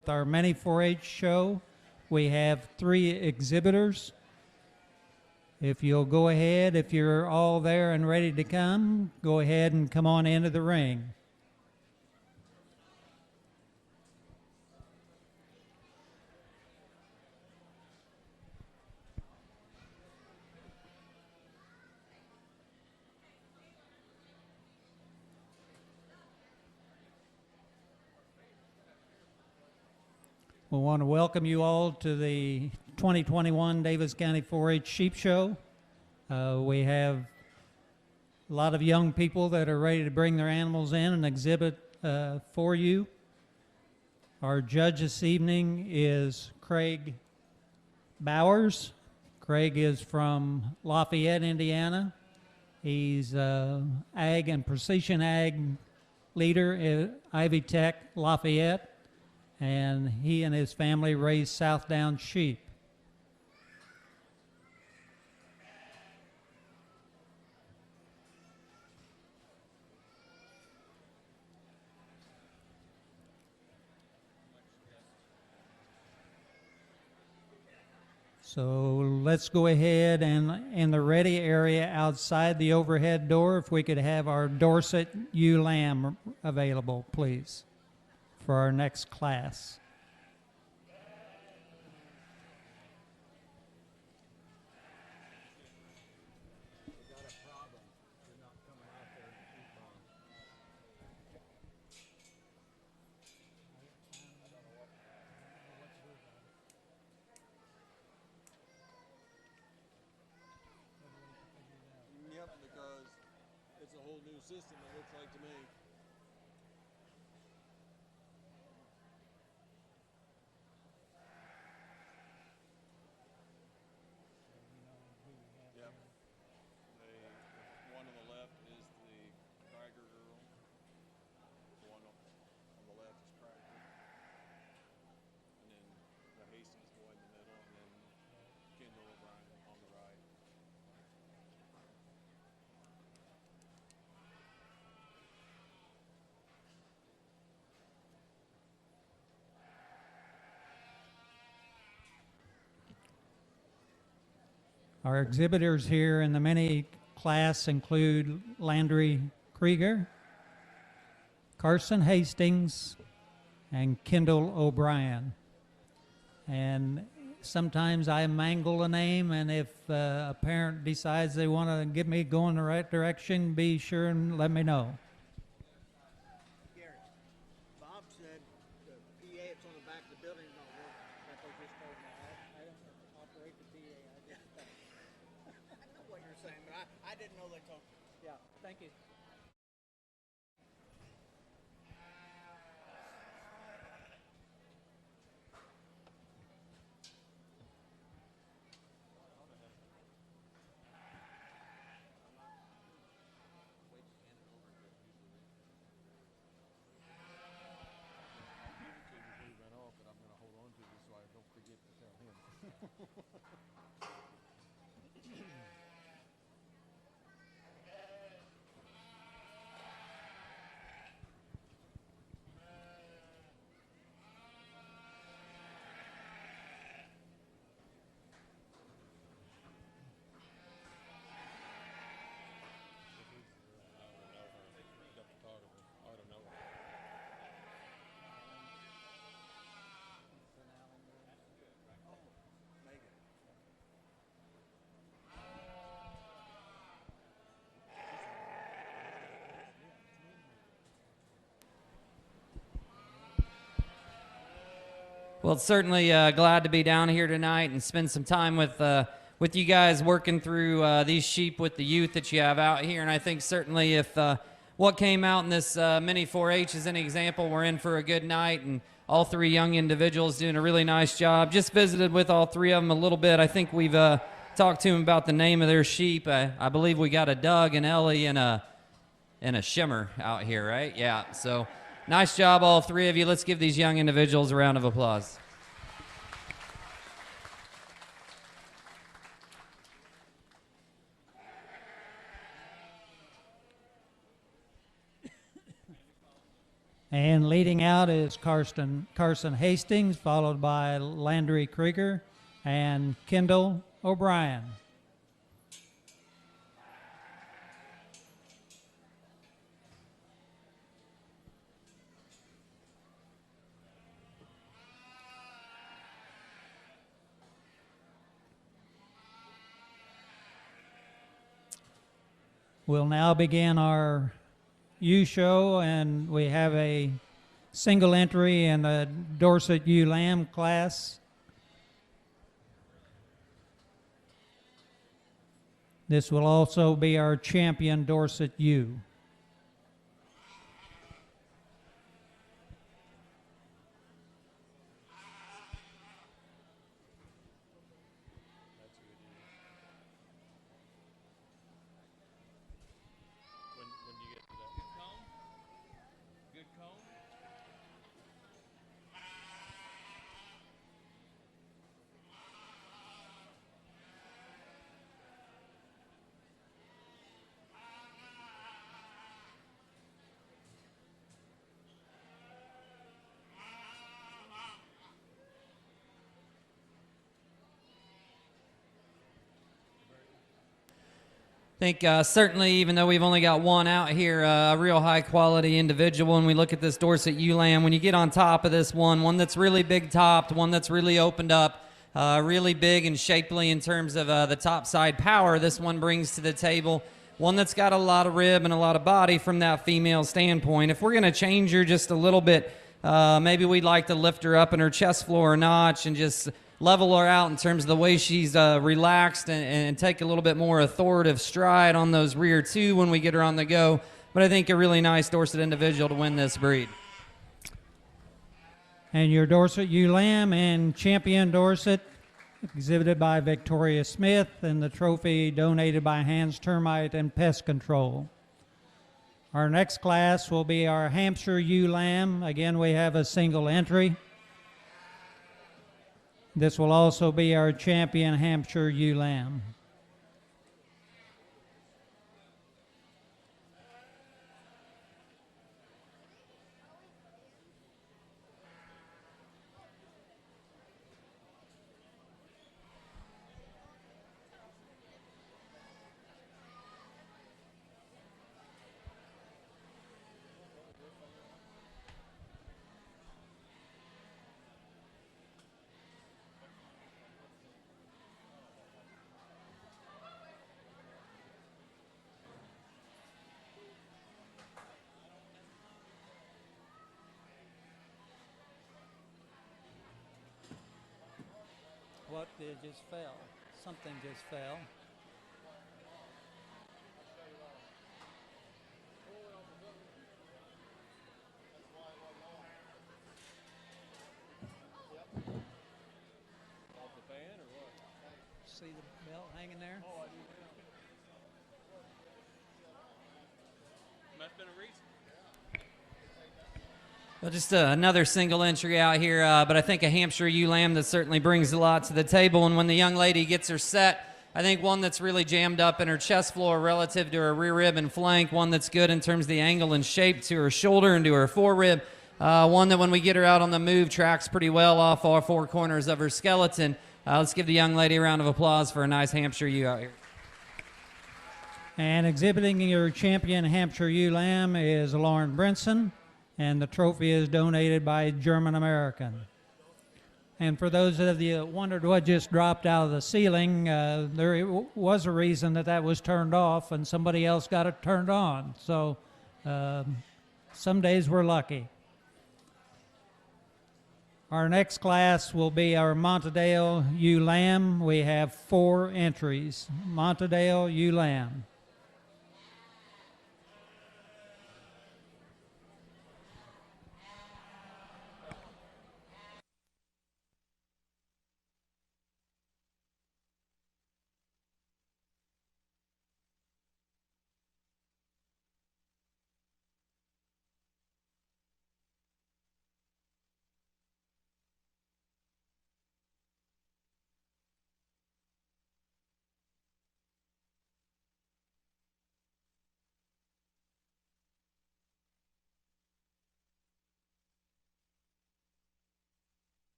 With our mini 4-H show, we have 3 exhibitors. If you'll go ahead, if you're all there and ready to come, go ahead and come on into the ring. We want to welcome you all to the 2021 Daviess County 4-H Sheep Show. We have a lot of young people that are ready to bring their animals in and exhibit for you. Our judge this evening is Craig Bowers. Craig is from Lafayette, Indiana. He's ag and precision ag leader at Ivy Tech Lafayette, and he and his family raise South Downs sheep. So let's go ahead and in the ready area outside the overhead door, if we could have our Dorset ewe lamb available, please, for our next class. Yep, because it's a whole new system, it looks like to me. Yep. The one on the left is the Krieger girl. The one on the left is Krieger. And then the Hastings boy in the middle, and then Kendall O'Brien on the right. Our exhibitors here in the mini class include Landry Krieger, Carson Hastings, and Kendall O'Brien. And sometimes I mangle a name, and if a parent decides they want to get me going the right direction, be sure and let me know. Gary, Bob said the PA that's on the back of the building is not working. That they just told me. I don't operate the PA. I know what you're saying, but I didn't know they told you. Yeah, thank you. Well, certainly glad to be down here tonight and spend some time with you guys working through these sheep with the youth that you have out here. And I think certainly if what came out in this mini 4-H is an example, we're in for a good night. And all 3 young individuals doing a really nice job. Just visited with all 3 of them a little bit. I think we've talked to them about the name of their sheep. I believe we got a Doug, an Ellie, and a Shimmer out here, right? Yeah, so nice job, all 3 of you. Let's give these young individuals a round of applause. And leading out is Carson Hastings, followed by Landry Krieger and Kendall O'Brien. We'll now begin our U show, and we have a single entry in the Dorset U Lamb class. This will also be our champion Dorset U. When you get to that. Good comb? Good comb? I think certainly, even though we've only got one out here, a real high quality individual. When we look at this Dorset ewe lamb, when you get on top of this one that's really big topped, one that's really opened up, really big and shapely in terms of the top side power this one brings to the table. One that's got a lot of rib and a lot of body from that female standpoint. If we're going to change her just a little bit, maybe we'd like to lift her up in her chest floor a notch and just level her out in terms of the way she's relaxed and take a little bit more authoritative stride on those rear two when we get her on the go. But I think a really nice Dorset individual to win this breed. And your Dorset ewe lamb and champion Dorset, exhibited by Victoria Smith, and the trophy donated by Hans Termite and Pest Control. Our next class will be our Hampshire ewe lamb. Again, we have a single entry. This will also be our champion Hampshire ewe lamb. What just fell? Something just fell. Off the fan or what? See the belt hanging there? Oh, I do. Must have been a reason. Well, just another single entry out here, but I think a Hampshire ewe lamb that certainly brings a lot to the table. And when the young lady gets her set, I think one that's really jammed up in her chest floor relative to her rear rib and flank, one that's good in terms of the angle and shape to her shoulder and to her forerib, one that when we get her out on the move tracks pretty well off all four corners of her skeleton. Let's give the young lady a round of applause for a nice Hampshire ewe out here. And exhibiting your champion Hampshire ewe lamb is Lauren Brinson, and the trophy is donated by German American. And for those of you that wondered what just dropped out of the ceiling, there was a reason that was turned off and somebody else got it turned on. So some days we're lucky. Our next class will be our Montedale ewe lamb. We have 4 entries. Montedale ewe lamb.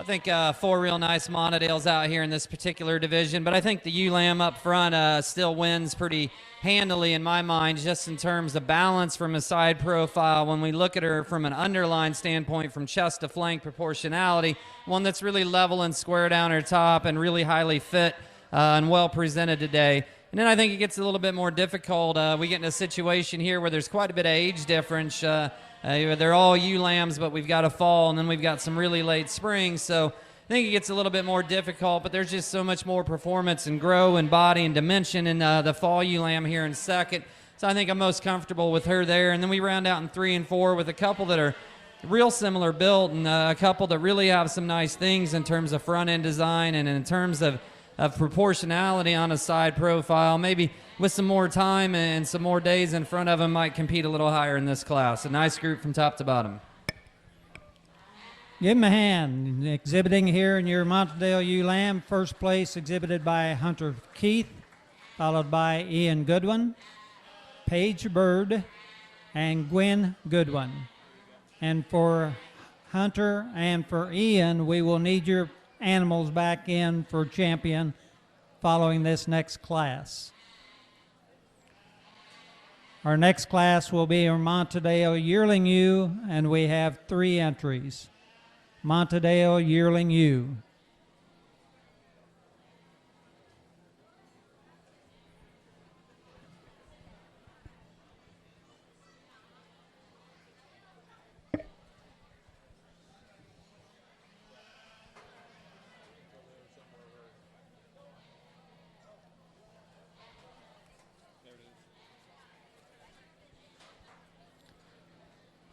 I think 4 real nice monodales out here in this particular division, but I think the ewe lamb up front still wins pretty handily in my mind, just in terms of balance from a side profile. When we look at her from an underline standpoint, from chest to flank proportionality, one that's really level and square down her top and really highly fit and well presented today. And then I think it gets a little bit more difficult. We get in a situation here where there's quite a bit of age difference. They're all ewe lambs, but we've got a fall, and then we've got some really late spring. So I think it gets a little bit more difficult, but there's just so much more performance and grow and body and dimension in the fall ewe lamb here in second. So I think I'm most comfortable with her there. And then we round out in 3 and 4 with a couple that are real similar built and a couple that really have some nice things in terms of front end design and in terms of proportionality on a side profile. Maybe with some more time and some more days in front of them might compete a little higher in this class. A nice group from top to bottom. Give him a hand. Exhibiting here in your Montedale ewe lamb, first place exhibited by Hunter Keith, followed by Ian Goodwin, Paige Bird, and Gwen Goodwin. And for Hunter and for Ian, we will need your animals back in for champion following this next class. Our next class will be our Montedale yearling ewe, and we have 3 entries. Montedale yearling ewe.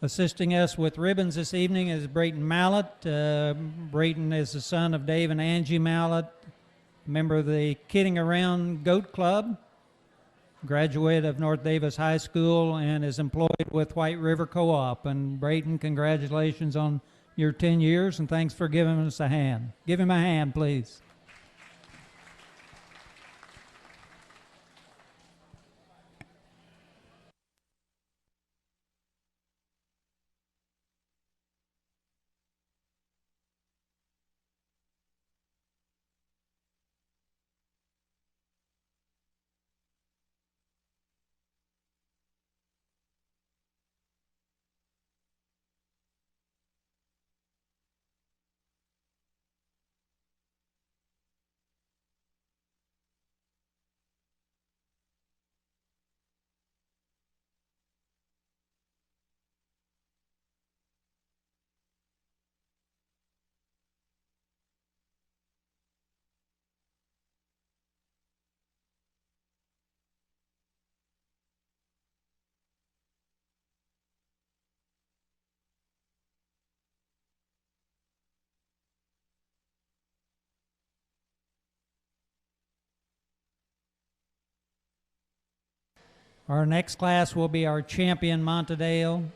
Assisting us with ribbons this evening is Brayton Mallett. Brayton is the son of Dave and Angie Mallett, member of the Kidding Around Goat Club, graduate of North Daviess High School, and is employed with White River Co-op. And Brayton, congratulations on your 10 years, and thanks for giving us a hand. Give him a hand, please. Our next class will be our champion Montedale,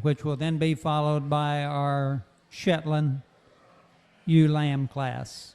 which will then be followed by our Shetland ewe lamb class.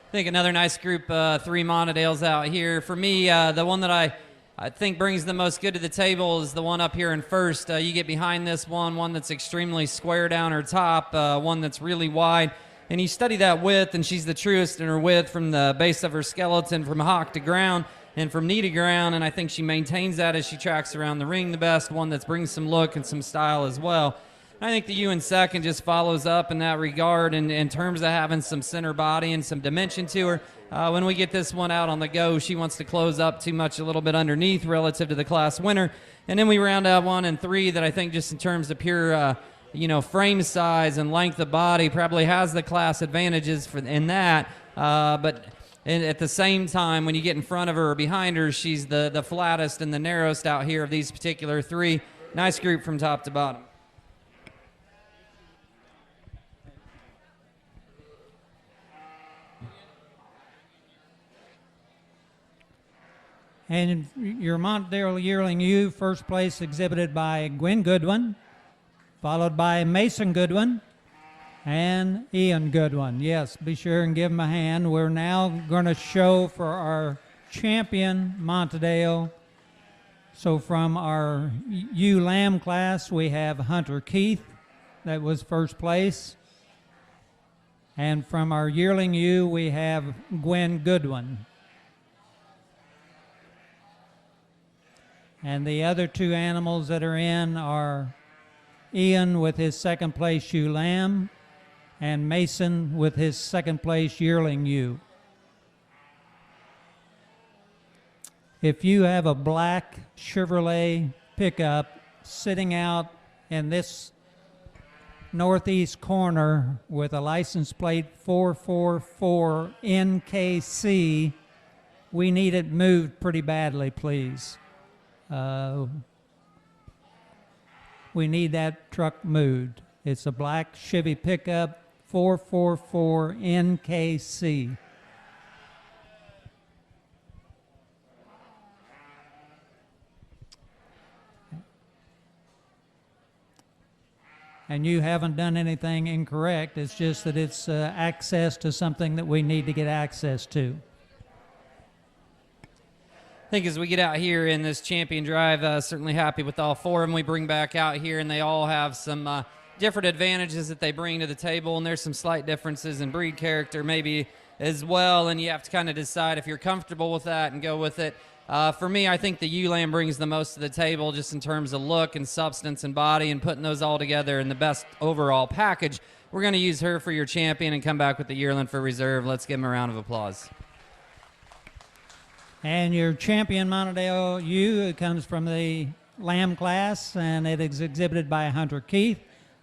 I think another nice group, 3 monodales out here. For me, the one that I think brings the most good to the table is the one up here in first. You get behind this one that's extremely square down her top, one that's really wide. And you study that width, and she's the truest in her width from the base of her skeleton from hock to ground. and from knee to ground, and I think she maintains that as she tracks around the ring the best, one that brings some look and some style as well. I think the ewe in second just follows up in that regard in terms of having some center body and some dimension to her. When we get this one out on the go, she wants to close up too much a little bit underneath relative to the class winner. And then we round out 1 and 3 that I think just in terms of pure frame size and length of body probably has the class advantages in that. But at the same time, when you get in front of her or behind her, she's the flattest and the narrowest out here of these particular 3. Nice group from top to bottom. And your Montdale Yearling ewe, first place exhibited by Gwen Goodwin, followed by Mason Goodwin and Ian Goodwin. Yes, be sure and give them a hand. We're now going to show for our champion Montdale. So from our ewe lamb class, we have Hunter Keith, that was first place. And from our yearling ewe, we have Gwen Goodwin. And the other 2 animals that are in are Ian with his second place ewe lamb and Mason with his second place yearling ewe. If you have a black Chevrolet pickup sitting out in this northeast corner with a license plate 444 NKC, we need it moved pretty badly, please. We need that truck moved. It's a black Chevy pickup 444 NKC. And you haven't done anything incorrect. It's just that it's access to something that we need to get access to. I think as we get out here in this champion drive, certainly happy with all 4 of them we bring back out here, and they all have some different advantages that they bring to the table, and there's some slight differences in breed character maybe as well, and you have to kind of decide if you're comfortable with that and go with it. For me, I think the ewe lamb brings the most to the table just in terms of look and substance and body, and putting those all together in the best overall package. We're going to use her for your champion and come back with the yearling for reserve. Let's give them a round of applause. And your champion Montdale ewe comes from the lamb class, and it is exhibited by Hunter Keith.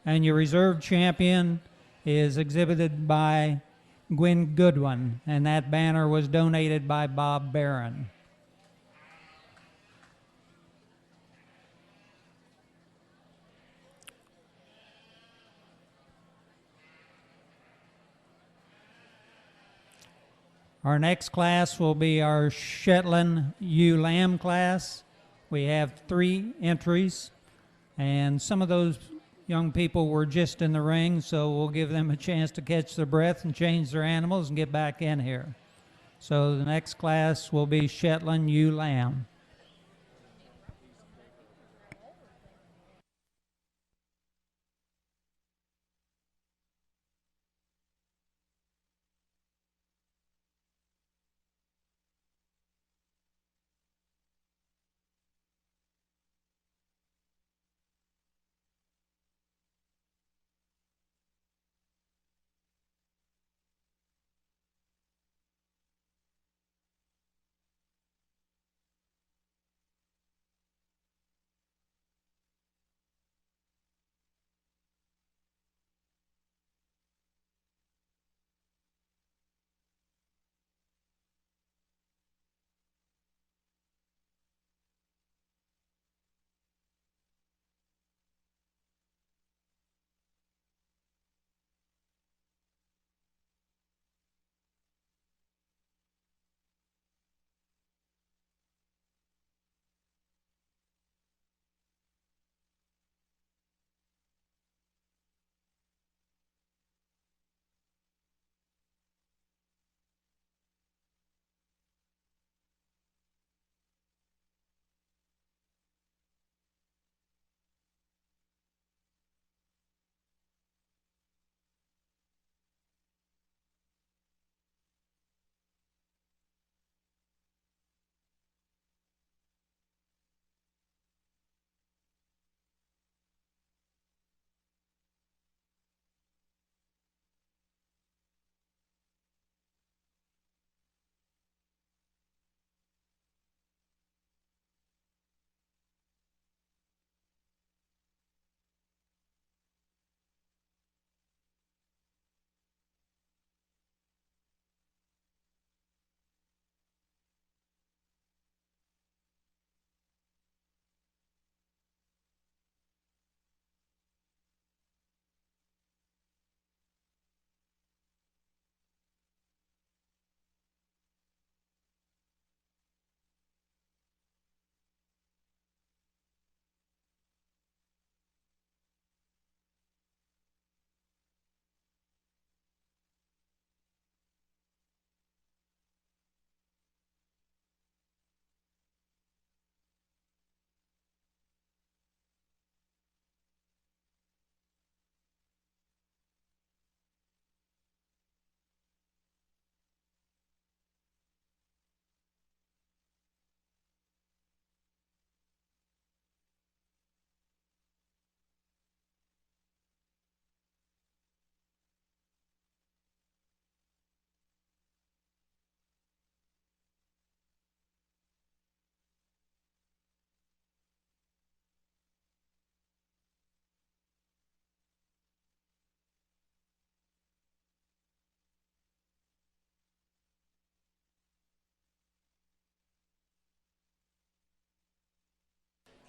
And your reserve champion is exhibited by Gwen Goodwin, and that banner was donated by Bob Barron. Our next class will be our Shetland ewe lamb class. We have 3 entries, and some of those young people were just in the ring, so we'll give them a chance to catch their breath and change their animals and get back in here. So the next class will be Shetland ewe lamb.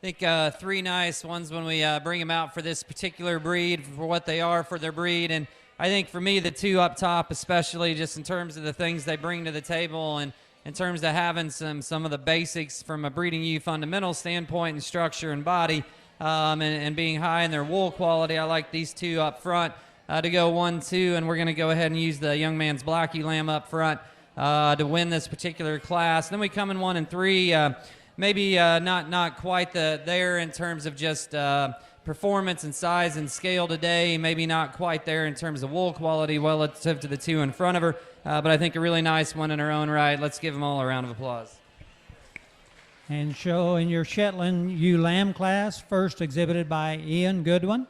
I think three nice ones when we bring them out for this particular breed, for what they are for their breed. And I think for me, the two up top, especially just in terms of the things they bring to the table and in terms of having some of the basics from a breeding ewe fundamental standpoint and structure and body, and being high in their wool quality, I like these two up front to go 1-2. And we're going to go ahead and use the young man's black ewe lamb up front to win this particular class. And then we come in 1 and 3. Maybe not quite there in terms of just performance and size and scale today. Maybe not quite there in terms of wool quality relative to the two in front of her. But I think a really nice one in her own right. Let's give them all a round of applause. And show in your Shetland ewe lamb class, first exhibited by Ian Goodwin,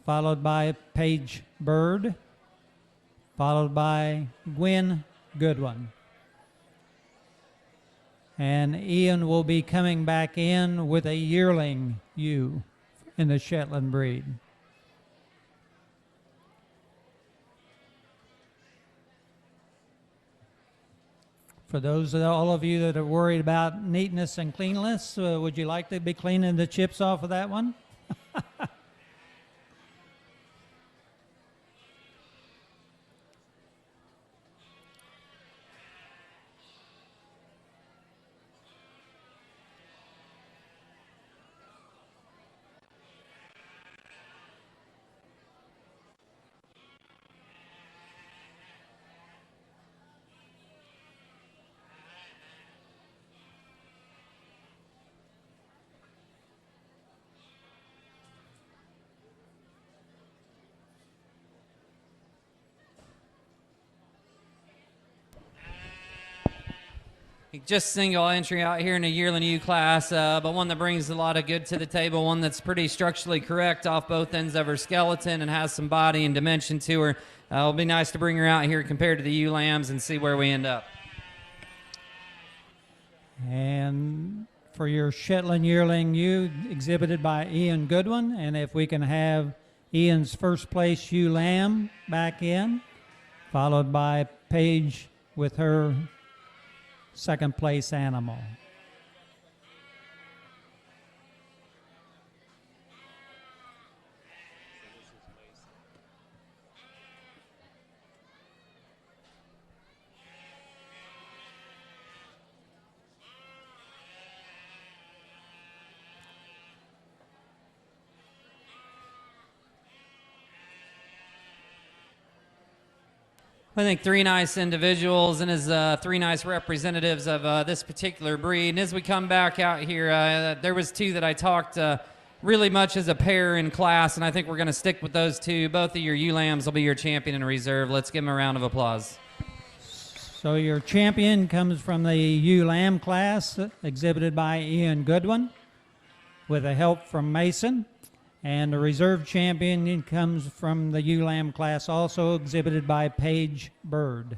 followed by Paige Bird, followed by Gwen Goodwin. And Ian will be coming back in with a yearling ewe in the Shetland breed. For those all of you that are worried about neatness and cleanliness, would you like to be cleaning the chips off of that one? Just single entry out here in the yearling ewe class, but one that brings a lot of good to the table, one that's pretty structurally correct off both ends of her skeleton and has some body and dimension to her. It'll be nice to bring her out here compared to the ewe lambs and see where we end up. And for your Shetland yearling ewe, exhibited by Ian Goodwin, and if we can have Ian's first place ewe lamb back in, followed by Paige with her second place animal. I think three nice individuals and as three nice representatives of this particular breed. And as we come back out here, there was two that I talked really much as a pair in class, and I think we're going to stick with those two. Both of your ewe lambs will be your champion in reserve. Let's give them a round of applause. So your champion comes from the ewe lamb class, exhibited by Ian Goodwin, with a help from Mason. And the reserve champion comes from the ewe lamb class, also exhibited by Paige Bird.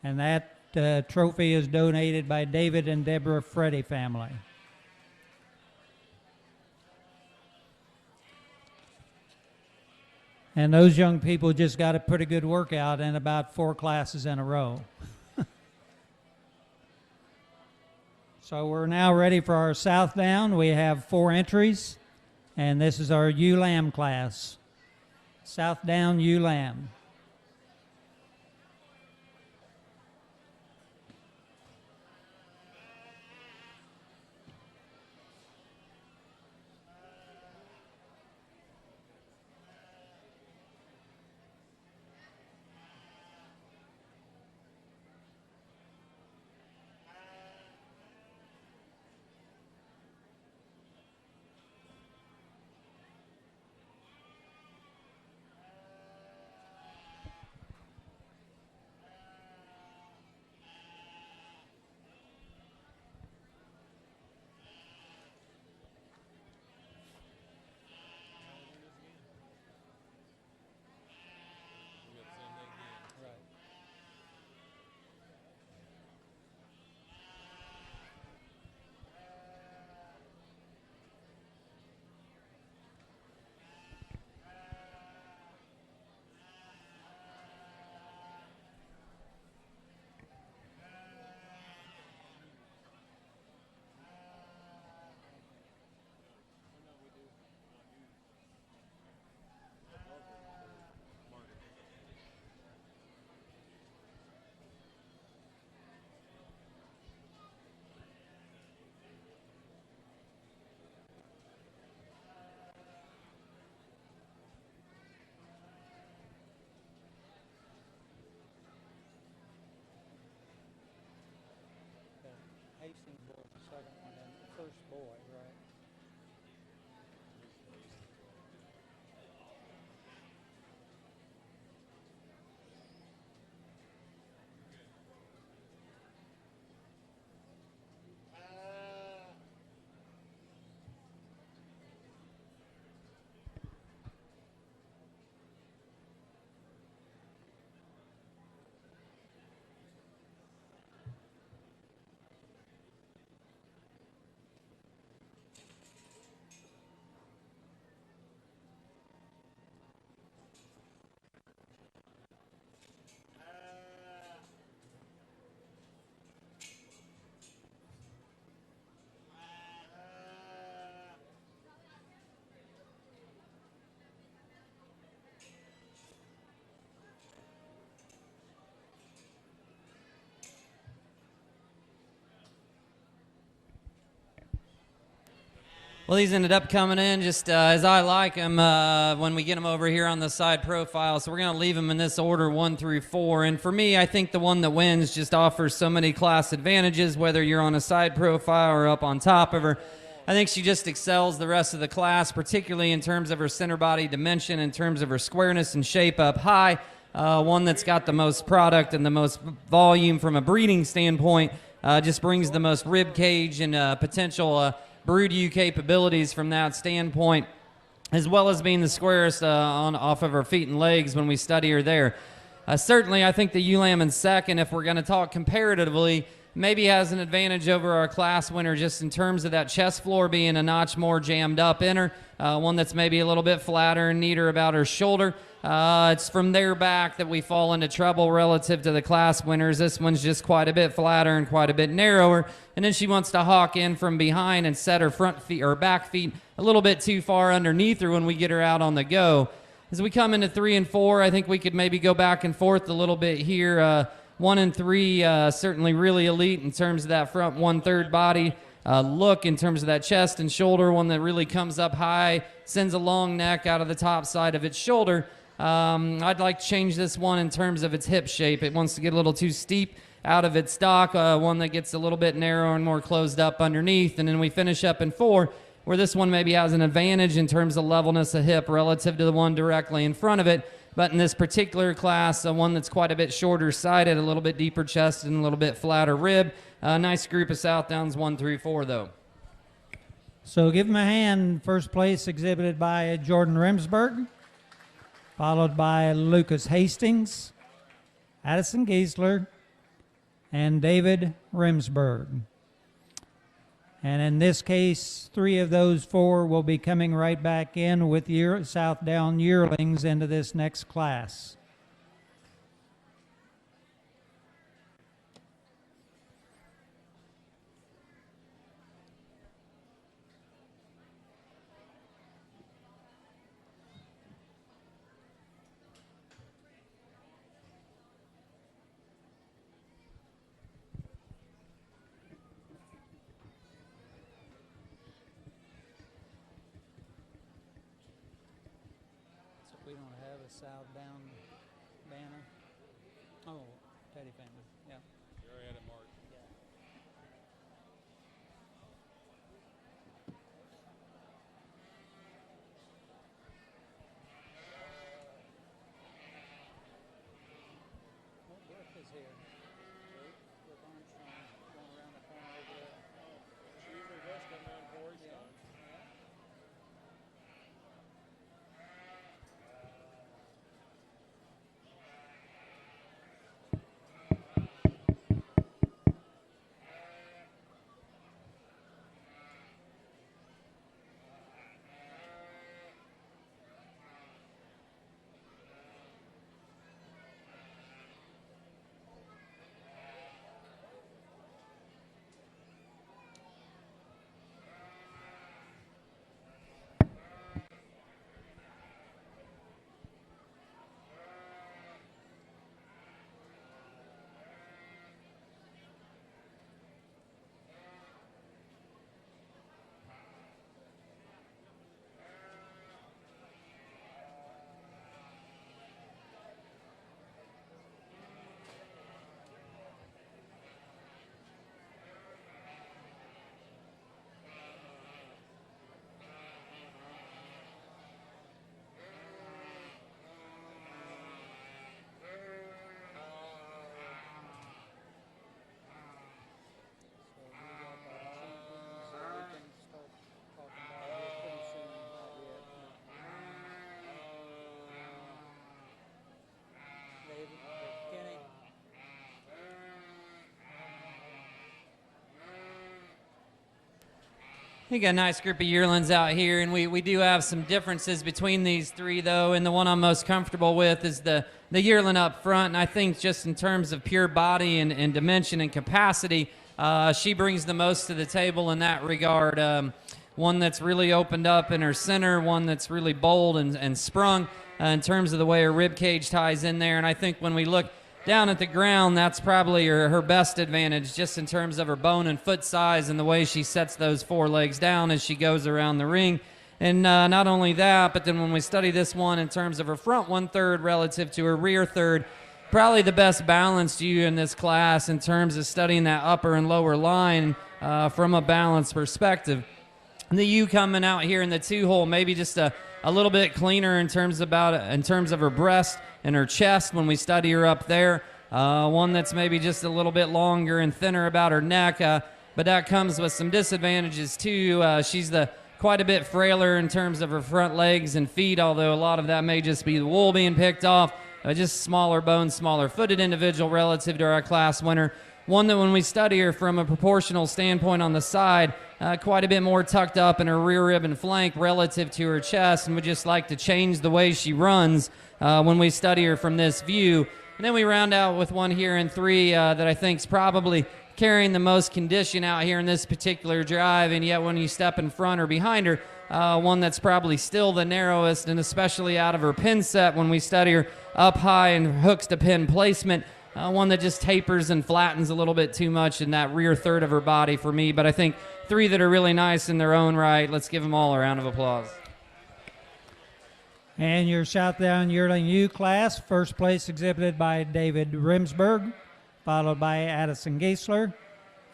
And that trophy is donated by David and Deborah Freddy family. And those young people just got a pretty good workout in about 4 classes in a row. So we're now ready for our South Down. We have 4 entries. And this is our ewe lamb class. South Down ewe lamb. first boy, right? Well, these ended up coming in just as I like them when we get them over here on the side profile. So we're going to leave them in this order, 1 through 4. And for me, I think the one that wins just offers so many class advantages, whether you're on a side profile or up on top of her. I think she just excels the rest of the class, particularly in terms of her center body dimension, in terms of her squareness and shape up high. One that's got the most product and the most volume from a breeding standpoint, just brings the most rib cage and potential brood ewe capabilities from that standpoint, as well as being the squarest off of her feet and legs when we study her there. Certainly, I think the ewe lamb in second, if we're going to talk comparatively, maybe has an advantage over our class winner just in terms of that chest floor being a notch more jammed up in her, one that's maybe a little bit flatter and neater about her shoulder. It's from their back that we fall into trouble relative to the class winners. This one's just quite a bit flatter and quite a bit narrower. And then she wants to hawk in from behind and set her front feet or back feet a little bit too far underneath her when we get her out on the go. As we come into 3 and 4, I think we could maybe go back and forth a little bit here. 1 and 3, certainly really elite in terms of that front 1/3 body look, in terms of that chest and shoulder, one that really comes up high, sends a long neck out of the top side of its shoulder. I'd like to change this one in terms of its hip shape. It wants to get a little too steep out of its stock, one that gets a little bit narrower and more closed up underneath. And then we finish up in 4, where this one maybe has an advantage in terms of levelness of hip relative to the one directly in front of it. But in this particular class, one that's quite a bit shorter sided, a little bit deeper chested, and a little bit flatter rib. Nice group of Southdowns 1 through 4, though. So give him a hand. First place exhibited by Jordan Remsberg, followed by Lucas Hastings, Addison Giesler, and David Remsberg. And in this case, 3 of those 4 will be coming right back in with Southdown yearlings into this next class. We don't have a Southdown banner. Oh, Teddy family, yeah. You already had it marked. Oh, Brooke is here. Brooke Armstrong going around the corner over there. She usually does come in before he's done. We got a nice group of yearlings out here, and we do have some differences between these three, though, and the one I'm most comfortable with is the yearling up front, and I think just in terms of pure body and dimension and capacity, she brings the most to the table in that regard. One that's really opened up in her center, one that's really bold and sprung in terms of the way her rib cage ties in there, and I think when we look down at the ground, that's probably her best advantage, just in terms of her bone and foot size and the way she sets those forelegs down as she goes around the ring. And not only that, but then when we study this one in terms of her front 1/3 relative to her rear third, probably the best balanced ewe in this class in terms of studying that upper and lower line from a balanced perspective. And the ewe coming out here in the 2-hole, maybe just a little bit cleaner in terms of her breast and her chest when we study her up there. One that's maybe just a little bit longer and thinner about her neck, but that comes with some disadvantages too. She's quite a bit frailer in terms of her front legs and feet, although a lot of that may just be the wool being picked off. Just smaller boned, smaller footed individual relative to our class winner. One that when we study her from a proportional standpoint on the side, quite a bit more tucked up in her rear rib and flank relative to her chest, and would just like to change the way she runs when we study her from this view. And then we round out with one here in 3 that I think is probably carrying the most condition out here in this particular drive, and yet when you step in front or behind her, one that's probably still the narrowest, and especially out of her pin set when we study her up high and hooks to pin placement. One that just tapers and flattens a little bit too much in that rear third of her body for me, but I think 3 that are really nice in their own right. Let's give them all a round of applause. And your Southdown Yearling U class, first place exhibited by David Rimsberg, followed by Addison Geisler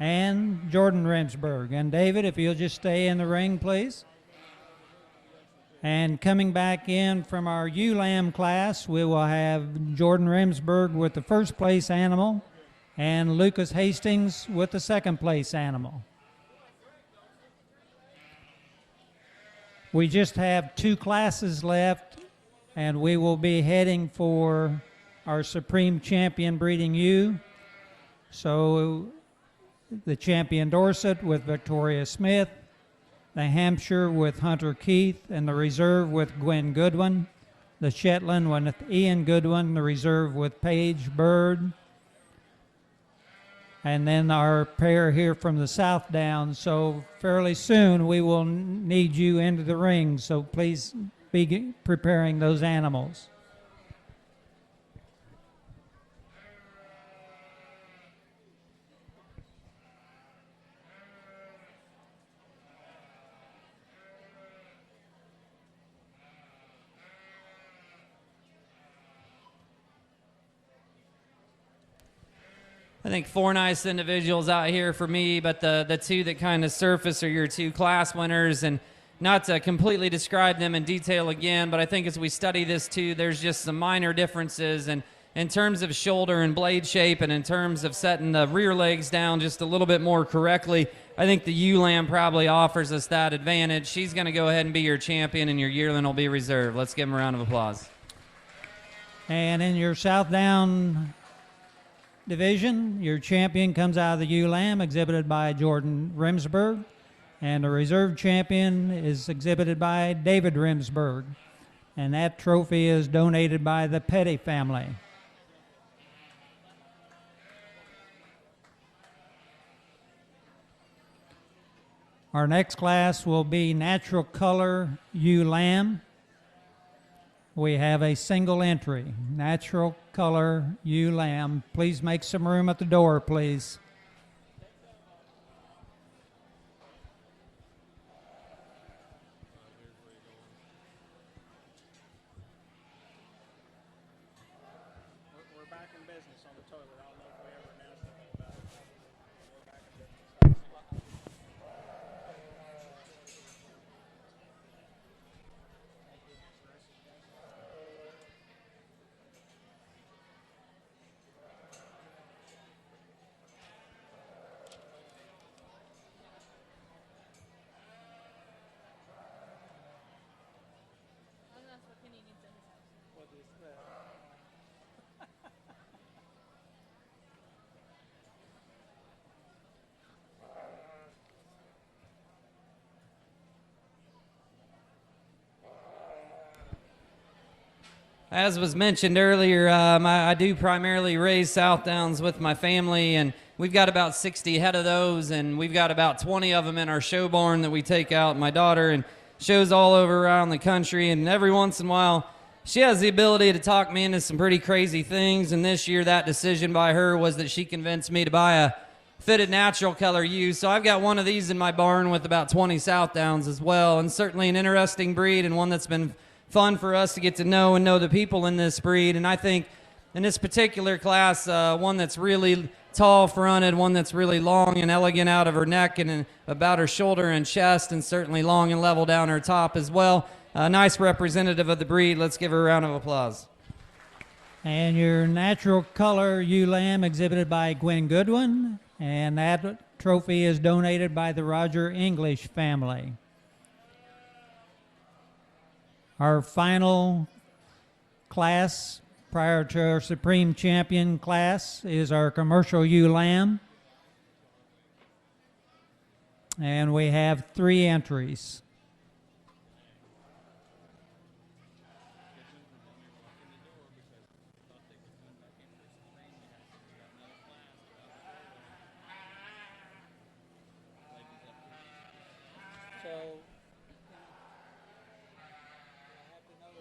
and Jordan Rimsberg. And David, if you'll just stay in the ring, please. And coming back in from our ewe-lamb class, we will have Jordan Rimsberg with the first place animal and Lucas Hastings with the second place animal. We just have 2 classes left, and we will be heading for our Supreme Champion breeding ewe. So the Champion Dorset with Victoria Smith, the Hampshire with Hunter Keith, and the Reserve with Gwen Goodwin, the Shetland with Ian Goodwin, the Reserve with Paige Bird, and then our pair here from the South Downs. So fairly soon we will need you into the ring, so please be preparing those animals. I think 4 nice individuals out here for me, but the 2 that kind of surface are your 2 class winners, and not to completely describe them in detail again, but I think as we study this too, there's just some minor differences, and in terms of shoulder and blade shape and in terms of setting the rear legs down just a little bit more correctly, I think the ewe-lamb probably offers us that advantage. She's going to go ahead and be your champion, and your yearling will be reserved. Let's give him a round of applause. And in your South Down division, your champion comes out of the ewe-lamb, exhibited by Jordan Rimsberg, and the reserve champion is exhibited by David Rimsberg, and that trophy is donated by the Petty family. Our next class will be natural color ewe-lamb. We have a single entry, natural color ewe-lamb. Please make some room at the door, please. We're back in business on the toilet. I don't know if we ever announced anything about it. We're back in business. As was mentioned earlier, I do primarily raise Southdowns with my family, and we've got about 60 head of those, and we've got about 20 of them in our show barn that we take out. My daughter and shows all over around the country, and every once in a while, she has the ability to talk me into some pretty crazy things. And this year, that decision by her was that she convinced me to buy a fitted natural color ewe. So I've got one of these in my barn with about 20 Southdowns as well, and certainly an interesting breed and one that's been fun for us to get to know and know the people in this breed. And I think in this particular class, one that's really tall fronted, one that's really long and elegant out of her neck and about her shoulder and chest, and certainly long and level down her top as well. A nice representative of the breed. Let's give her a round of applause. And your natural color ewe lamb exhibited by Gwen Goodwin, and that trophy is donated by the Roger English family. Our final class prior to our Supreme Champion class is our commercial ewe lamb. And we have 3 entries. So, I have to know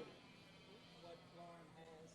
what Lauren has.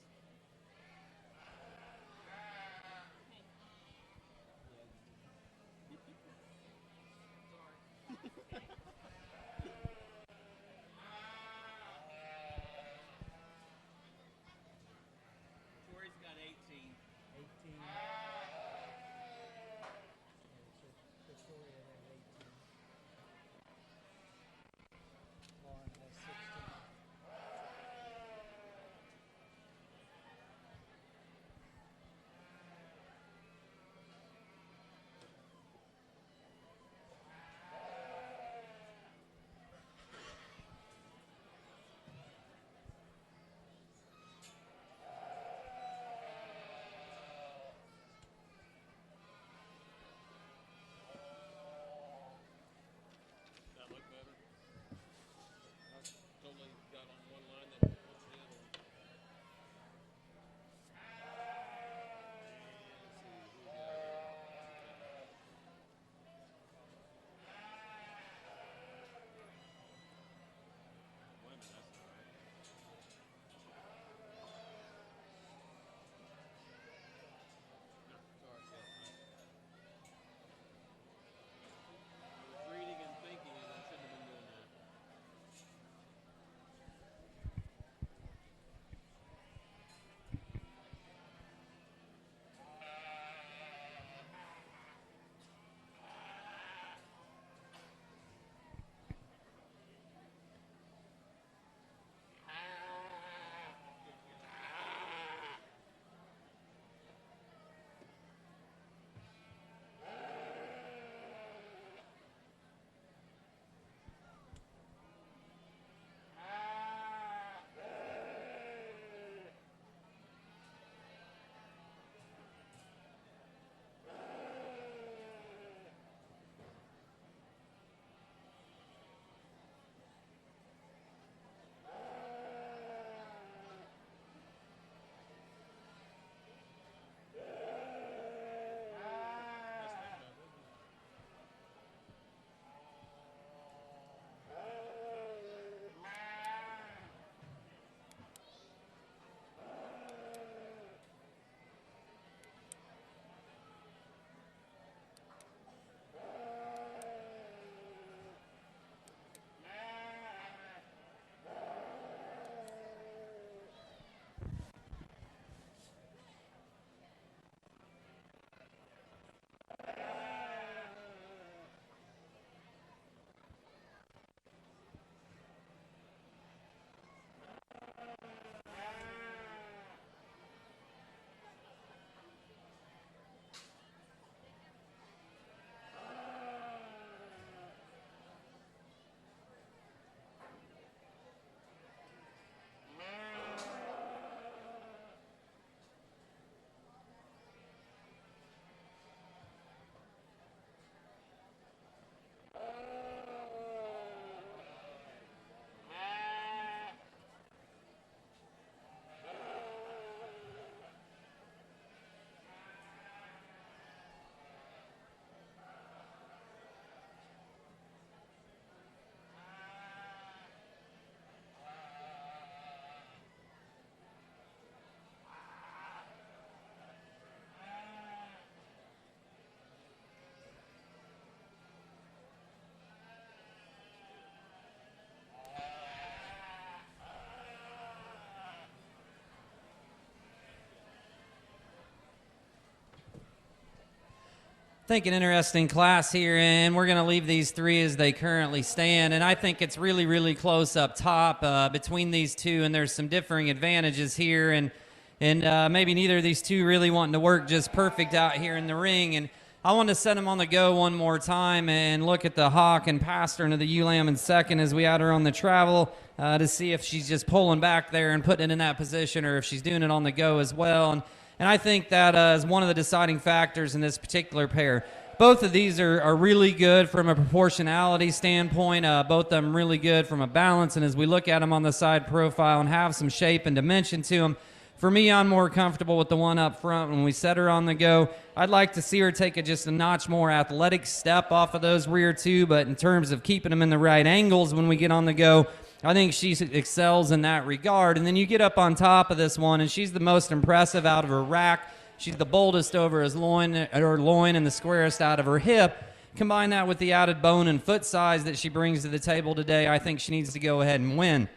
think an interesting class here, and we're going to leave these three as they currently stand. And I think it's really, really close up top between these two, and there's some differing advantages here. And maybe neither of these two really wanting to work just perfect out here in the ring. And I want to set them on the go one more time and look at the Hawk and Pastern of the ewe-lamb in second as we add her on the travel to see if she's just pulling back there and putting it in that position, or if she's doing it on the go as well. And I think that is one of the deciding factors in this particular pair. Both of these are really good from a proportionality standpoint. Both of them really good from a balance. And as we look at them on the side profile and have some shape and dimension to them, for me, I'm more comfortable with the one up front. When we set her on the go, I'd like to see her take just a notch more athletic step off of those rear two. But in terms of keeping them in the right angles when we get on the go, I think she excels in that regard. And then you get up on top of this one, and she's the most impressive out of her rack. She's the boldest over his loin and the squarest out of her hip. Combine that with the added bone and foot size that she brings to the table today, I think she needs to go ahead and win.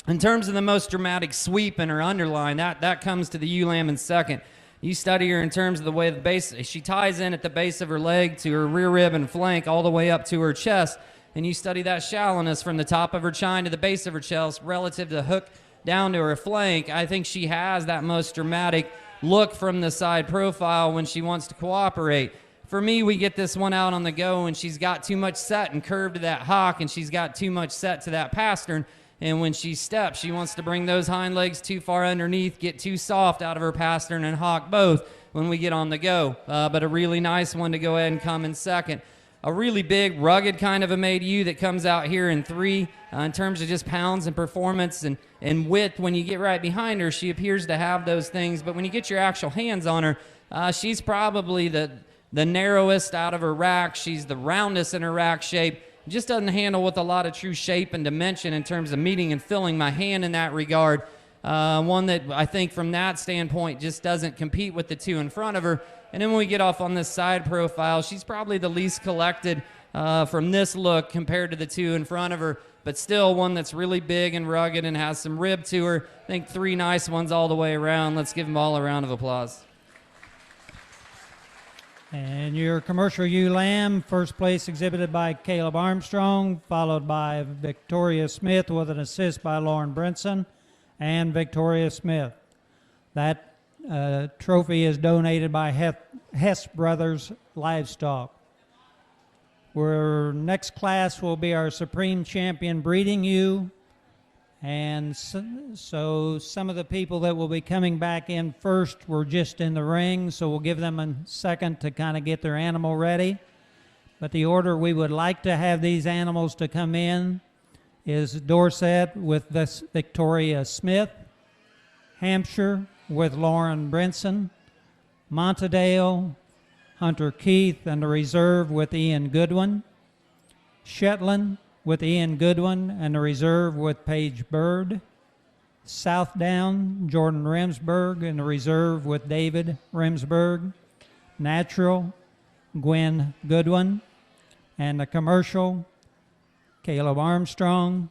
In terms of the most dramatic sweep in her underline, that comes to the ewe-lamb in second. You study her in terms of the way the base, she ties in at the base of her leg to her rear rib and flank all the way up to her chest. And you study that shallowness from the top of her chine to the base of her chest relative to the hook down to her flank. I think she has that most dramatic look from the side profile when she wants to cooperate. For me, we get this one out on the go, and she's got too much set and curve to that Hawk, and she's got too much set to that Pastern. And when she steps, she wants to bring those hind legs too far underneath, get too soft out of her Pastern and Hawk both when we get on the go. But a really nice one to go ahead and come in second. A really big, rugged kind of a made ewe that comes out here in three. In terms of just pounds and performance and width, when you get right behind her, she appears to have those things. But when you get your actual hands on her, she's probably the narrowest out of her rack. She's the roundest in her rack shape. Just doesn't handle with a lot of true shape and dimension in terms of meeting and filling my hand in that regard. One that I think from that standpoint just doesn't compete with the two in front of her. And then when we get off on this side profile, she's probably the least collected from this look compared to the two in front of her, but still one that's really big and rugged and has some rib to her. I think three nice ones all the way around. Let's give them all a round of applause. And your commercial ewe-lamb, first place exhibited by Caleb Armstrong, followed by Victoria Smith with an assist by Lauren Brinson and Victoria Smith. That trophy is donated by Hess Brothers Livestock. Our next class will be our Supreme Champion Breeding Ewe. And so some of the people that will be coming back in first were just in the ring, so we'll give them a second to kind of get their animal ready. But the order we would like to have these animals to come in is Dorset with this Victoria Smith, Hampshire with Lauren Brinson, Montedale, Hunter Keith, and the reserve with Ian Goodwin, Shetland with Ian Goodwin and the reserve with Paige Bird, Southdown, Jordan Remsburg and the reserve with David Remsburg, Natural, Gwen Goodwin, and the commercial, Caleb Armstrong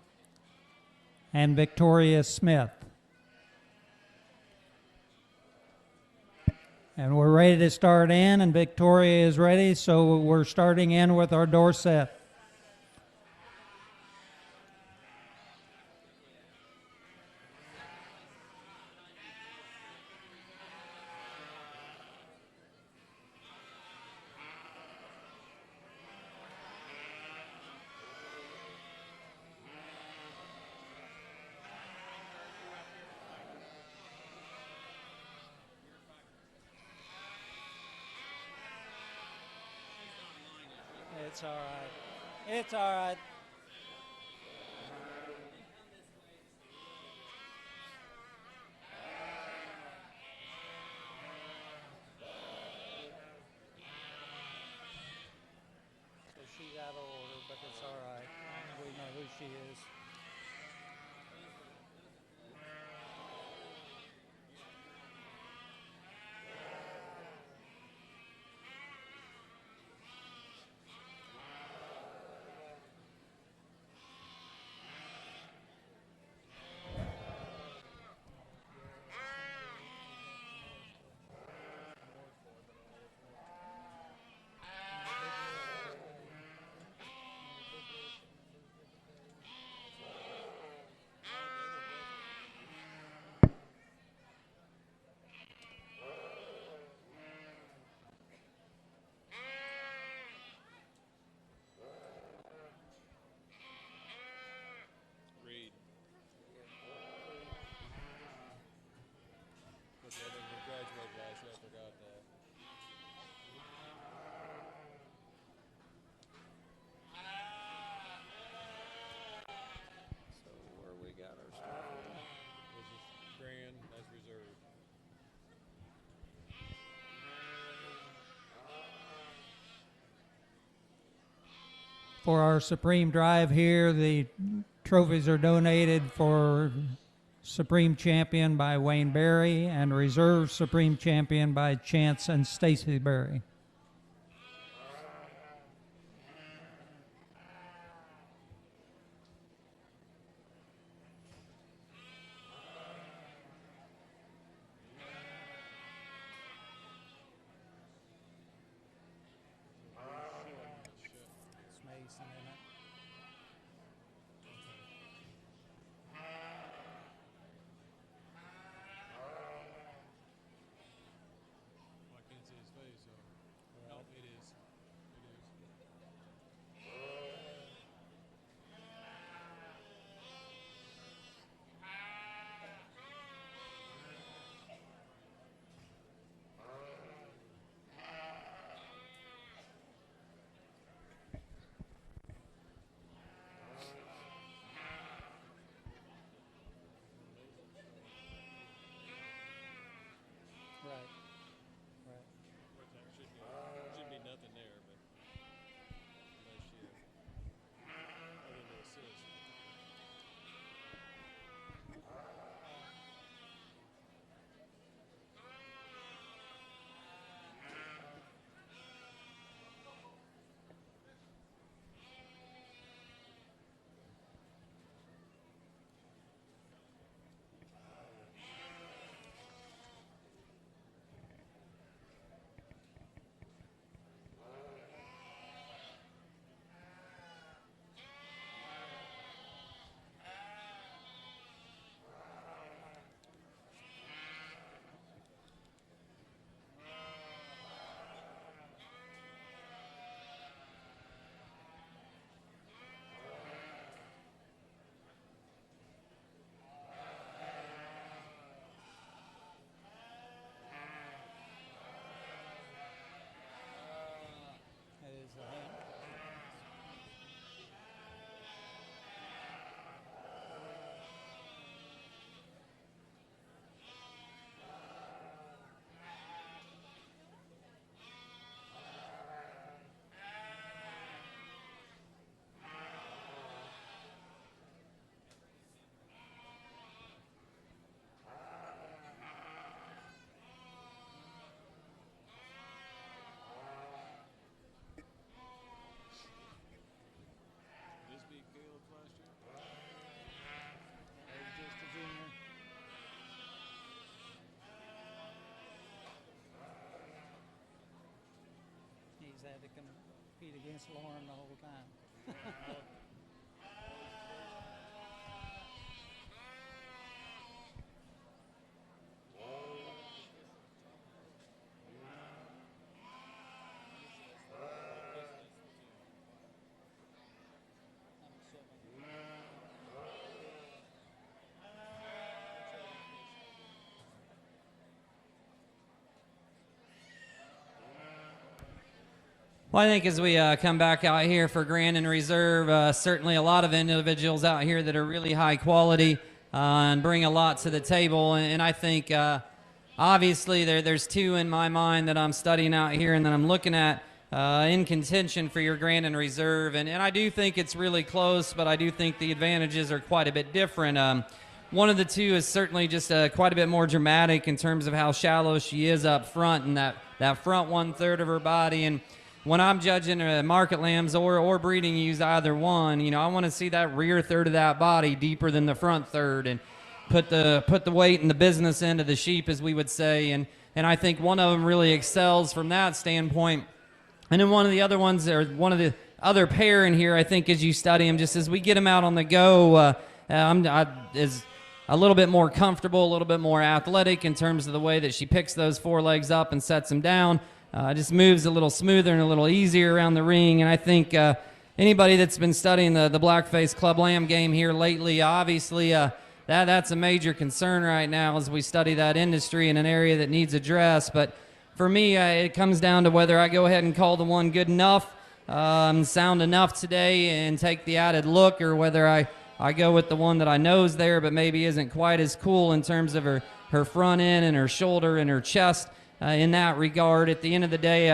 and Victoria Smith. And we're ready to start in, and Victoria is ready, so we're starting in with our Dorset. It's all right. It's all right. So she's out of order, but it's all right. We know who she is. for our Supreme Drive here. The trophies are donated for Supreme Champion by Wayne Berry and Reserve Supreme Champion by Chance and Stacy Berry. Well, I can't see his face, so. No, it is. It is. Right. Should be nothing there, but unless you, other than the assist. That is a hand. This beat Caleb's last year? That was just a junior. He's had to compete against Lauren the whole time. Well, I think as we come back out here for Grand and Reserve, certainly a lot of individuals out here that are really high quality and bring a lot to the table. And I think obviously there's two in my mind that I'm studying out here and that I'm looking at in contention for your Grand and Reserve. And I do think it's really close, but I do think the advantages are quite a bit different. One of the two is certainly just quite a bit more dramatic in terms of how shallow she is up front and that front 1/3 of her body. And when I'm judging market lambs or breeding ewes, either one, you know, I want to see that rear third of that body deeper than the front third and put the weight and the business into the sheep, as we would say. And I think one of them really excels from that standpoint. And then one of the other ones, or one of the other pair in here, I think as you study them, just as we get them out on the go, is a little bit more comfortable, a little bit more athletic in terms of the way that she picks those forelegs up and sets them down. Just moves a little smoother and a little easier around the ring. And I think anybody that's been studying the Blackface Club Lamb game here lately, obviously that's a major concern right now as we study that industry in an area that needs addressed. But for me, it comes down to whether I go ahead and call the one good enough, sound enough today and take the added look, or whether I go with the one that I know is there but maybe isn't quite as cool in terms of her front end and her shoulder and her chest. In that regard, at the end of the day,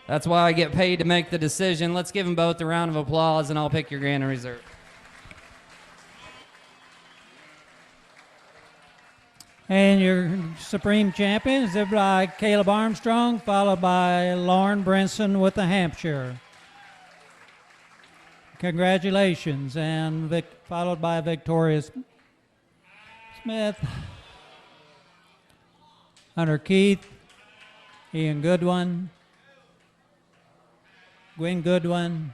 That's why I get paid to make the decision. Let's give them both a round of applause, and I'll pick your grand in reserve. And your Supreme Champion is by Caleb Armstrong, followed by Lauren Brinson with the Hampshire. Congratulations, and followed by Victoria Smith, Hunter Keith, Ian Goodwin, Gwen Goodwin,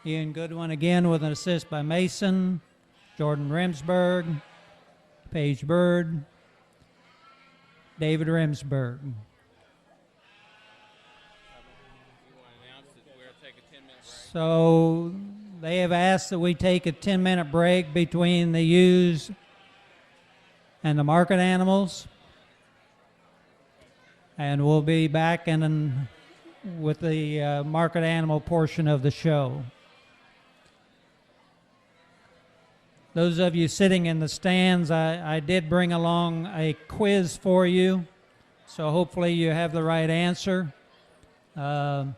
Ian Goodwin again with an assist by Mason, Jordan Remsburg, Paige Bird, David Remsburg. So they have asked that we take a 10-minute break between the ewes and the market animals. And we'll be back with the market animal portion of the show. Those of you sitting in the stands, I did bring along a quiz for you, so hopefully you have the right answer. As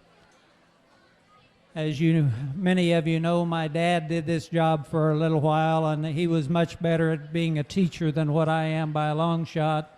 many of you know, my dad did this job for a little while, and he was much better at being a teacher than what I am by a long shot.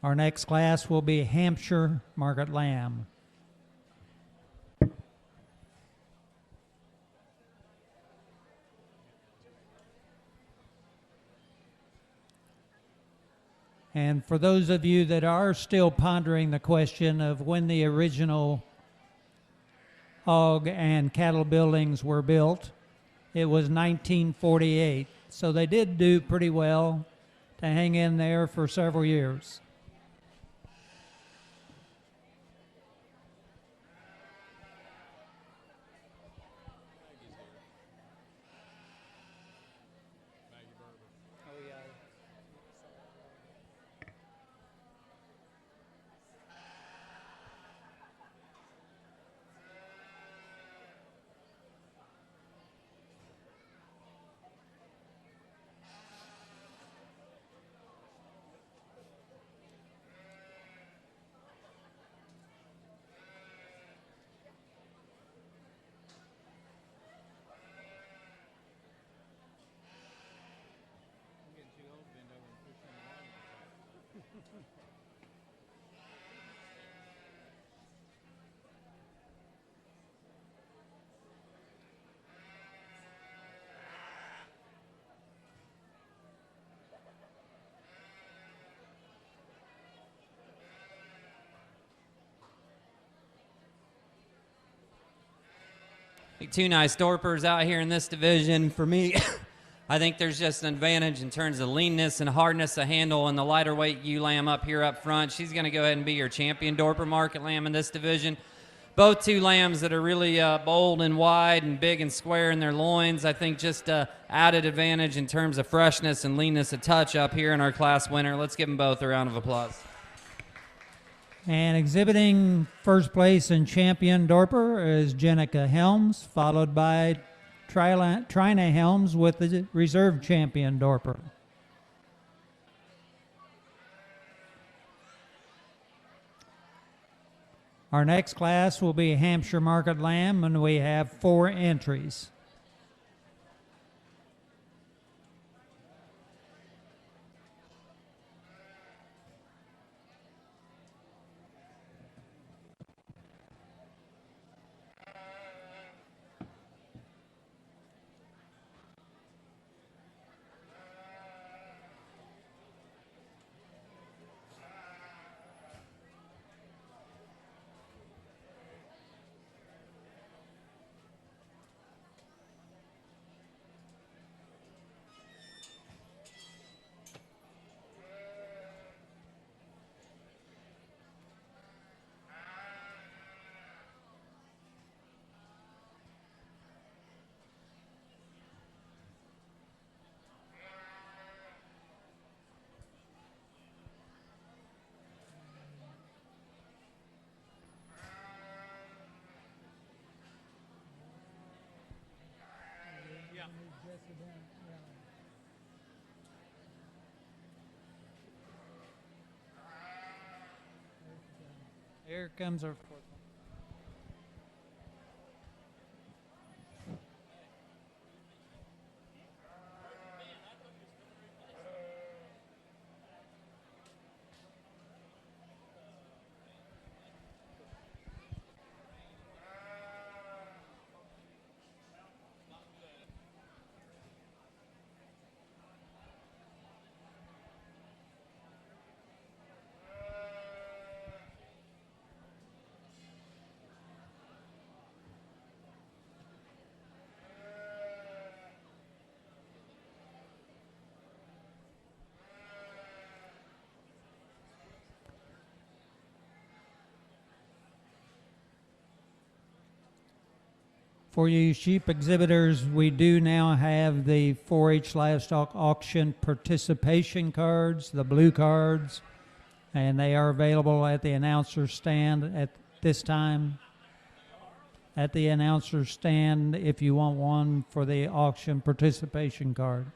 Our next class will be Hampshire Market Lamb. And for those of you that are still pondering the question of when the original hog and cattle buildings were built, it was 1948. So they did do pretty well to hang in there for several years. Two nice Dorpers out here in this division. For me, I think there's just an advantage in terms of leanness and hardness of handle and the lighter weight ewe lamb up here up front. She's going to go ahead and be your champion Dorper market lamb in this division. Both two lambs that are really bold and wide and big and square in their loins. I think just added advantage in terms of freshness and leanness of touch up here in our class winner. Let's give them both a round of applause. And exhibiting first place in champion Dorper is Jenica Helms, followed by Trina Helms with the reserve champion Dorper. Our next class will be Hampshire Market Lamb, and we have 4 entries. Here comes our fourth one. For you sheep exhibitors, we do now have the 4-H Livestock Auction participation cards, the blue cards, and they are available at the announcer's stand at this time. At the announcer's stand if you want one for the auction participation card.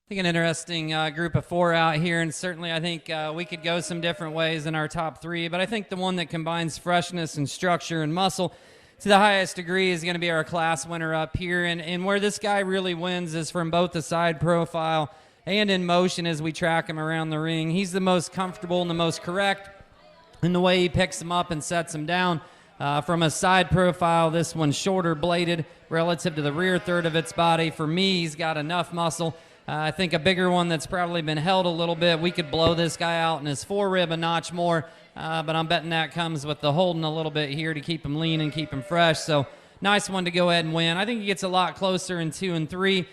I think an interesting group of 4 out here, and certainly I think we could go some different ways in our top 3, but I think the one that combines freshness and structure and muscle to the highest degree is going to be our class winner up here, and where this guy really wins is from both the side profile and in motion as we track him around the ring. He's the most comfortable and the most correct in the way he picks them up and sets them down. From a side profile, this one's shorter bladed relative to the rear third of its body. For me, he's got enough muscle. I think a bigger one that's probably been held a little bit, we could blow this guy out in his forerib a notch more, but I'm betting that comes with the holding a little bit here to keep him lean and keep him fresh. So nice one to go ahead and win. I think he gets a lot closer in 2 and 3.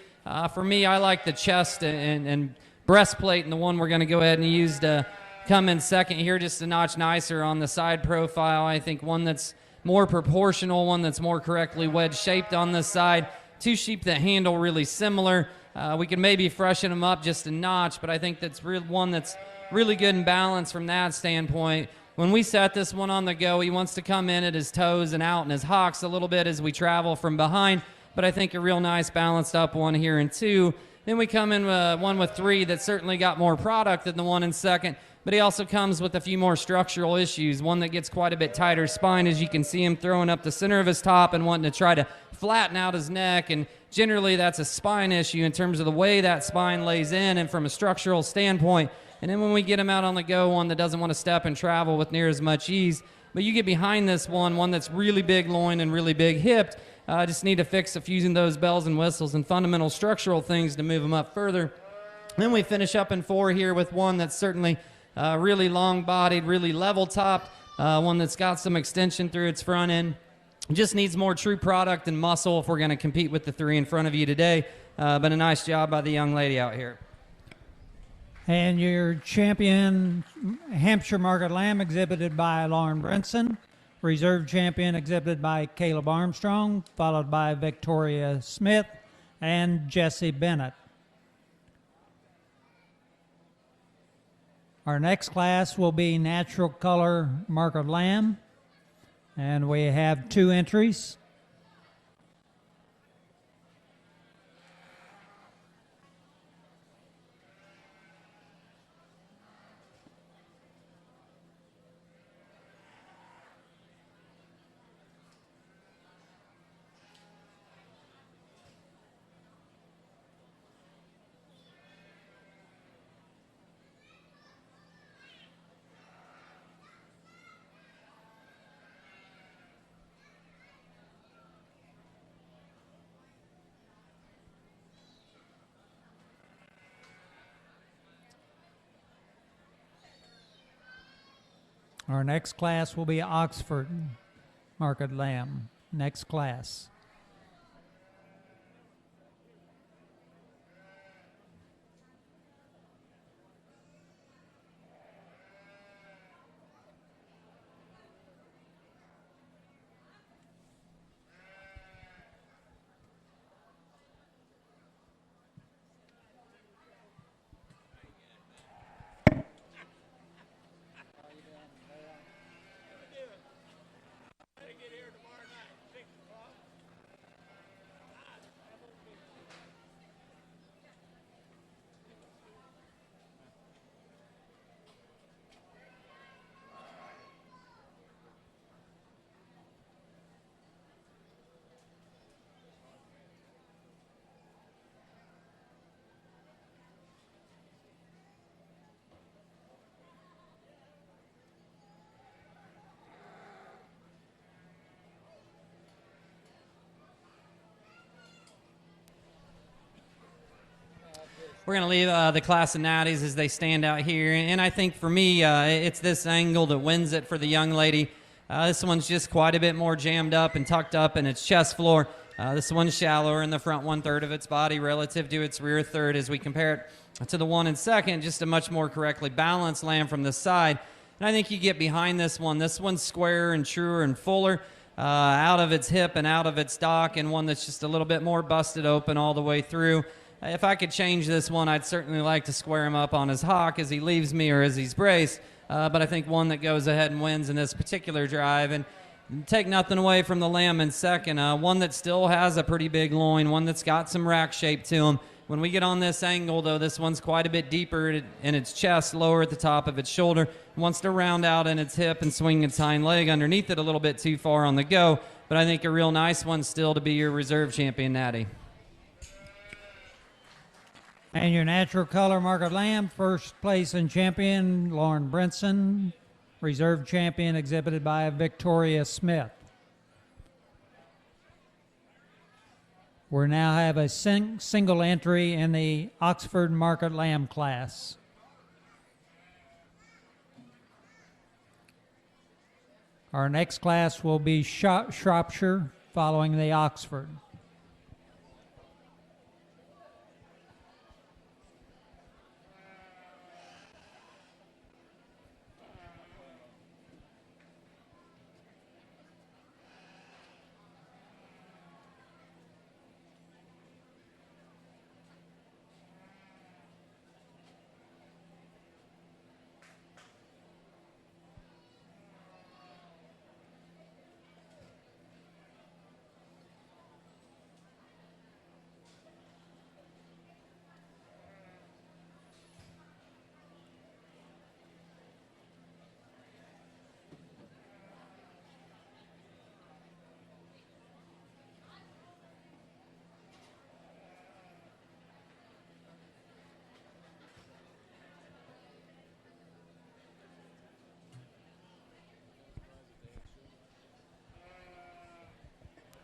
For me, I like the chest and breastplate, and the one we're going to go ahead and use to come in second here, just a notch nicer on the side profile. I think one that's more proportional, one that's more correctly wedge shaped on this side. 2 sheep that handle really similar. We can maybe freshen them up just a notch, but I think that's one that's really good and balanced from that standpoint. When we set this one on the go, he wants to come in at his toes and out in his hocks a little bit as we travel from behind, but I think a real nice balanced up one here in 2. Then we come in one with 3 that certainly got more product than the one in second, but he also comes with a few more structural issues. One that gets quite a bit tighter spine, as you can see him throwing up the center of his top and wanting to try to flatten out his neck, and generally that's a spine issue in terms of the way that spine lays in and from a structural standpoint. And then when we get him out on the go, one that doesn't want to step and travel with near as much ease. But you get behind this one that's really big loin and really big hipped. Just need to fix a few of those bells and whistles and fundamental structural things to move him up further. Then we finish up in 4 here with one that's certainly really long-bodied, really level-topped, one that's got some extension through its front end. Just needs more true product and muscle if we're going to compete with the 3 in front of you today. But a nice job by the young lady out here. And your champion, Hampshire Market Lamb, exhibited by Lauren Brinson. Reserve champion exhibited by Caleb Armstrong, followed by Victoria Smith and Jesse Bennett. Our next class will be natural color market lamb, and we have 2 entries. Our next class will be Oxford Market Lamb. Next class. We're going to leave the class of natties as they stand out here. And I think for me, it's this angle that wins it for the young lady. This one's just quite a bit more jammed up and tucked up in its chest floor. This one's shallower in the front 1/3 of its body relative to its rear third as we compare it to the one in second. Just a much more correctly balanced lamb from the side. And I think you get behind this one. This one's squarer and truer and fuller out of its hip and out of its dock, and one that's just a little bit more busted open all the way through. If I could change this one, I'd certainly like to square him up on his hock as he leaves me or as he's braced. But I think one that goes ahead and wins in this particular drive. And take nothing away from the lamb in second. One that still has a pretty big loin, one that's got some rack shape to him, When we get on this angle, though, this one's quite a bit deeper in its chest, lower at the top of its shoulder. Wants to round out in its hip and swing its hind leg underneath it a little bit too far on the go. But I think a real nice one still to be your reserve champion natty. And your natural color market lamb, first place and champion, Lauren Brinson. Reserve champion exhibited by Victoria Smith. We now have a single entry in the Oxford Market Lamb class. Our next class will be Shropshire, following the Oxford.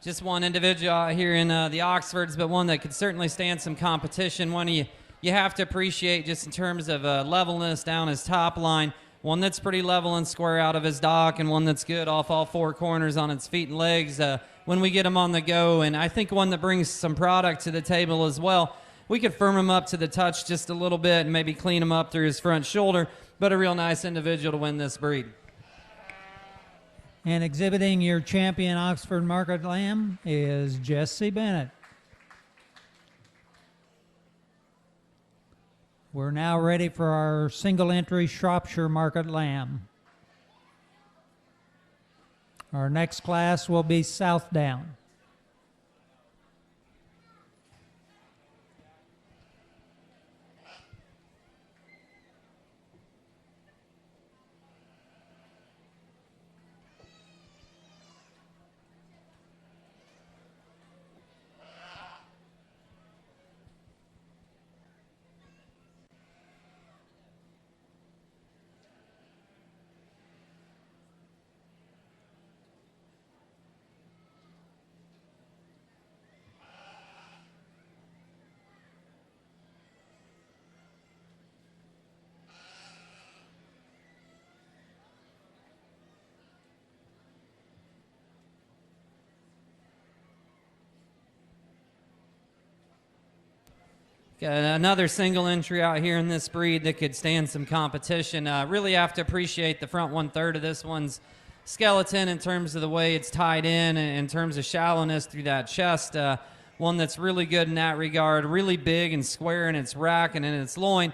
Just one individual out here in the Oxfords, but one that could certainly stand some competition. One you have to appreciate just in terms of levelness down his top line. One that's pretty level and square out of his dock, and one that's good off all four corners on its feet and legs when we get him on the go. And I think one that brings some product to the table as well. We could firm him up to the touch just a little bit and maybe clean him up through his front shoulder, but a real nice individual to win this breed. And exhibiting your champion Oxford Market Lamb is Jesse Bennett. We're now ready for our single entry Shropshire Market Lamb. Our next class will be Southdown. Got another single entry out here in this breed that could stand some competition. Really have to appreciate the front 1/3 of this one's skeleton in terms of the way it's tied in terms of shallowness through that chest. One that's really good in that regard, really big and square in its rack and in its loin.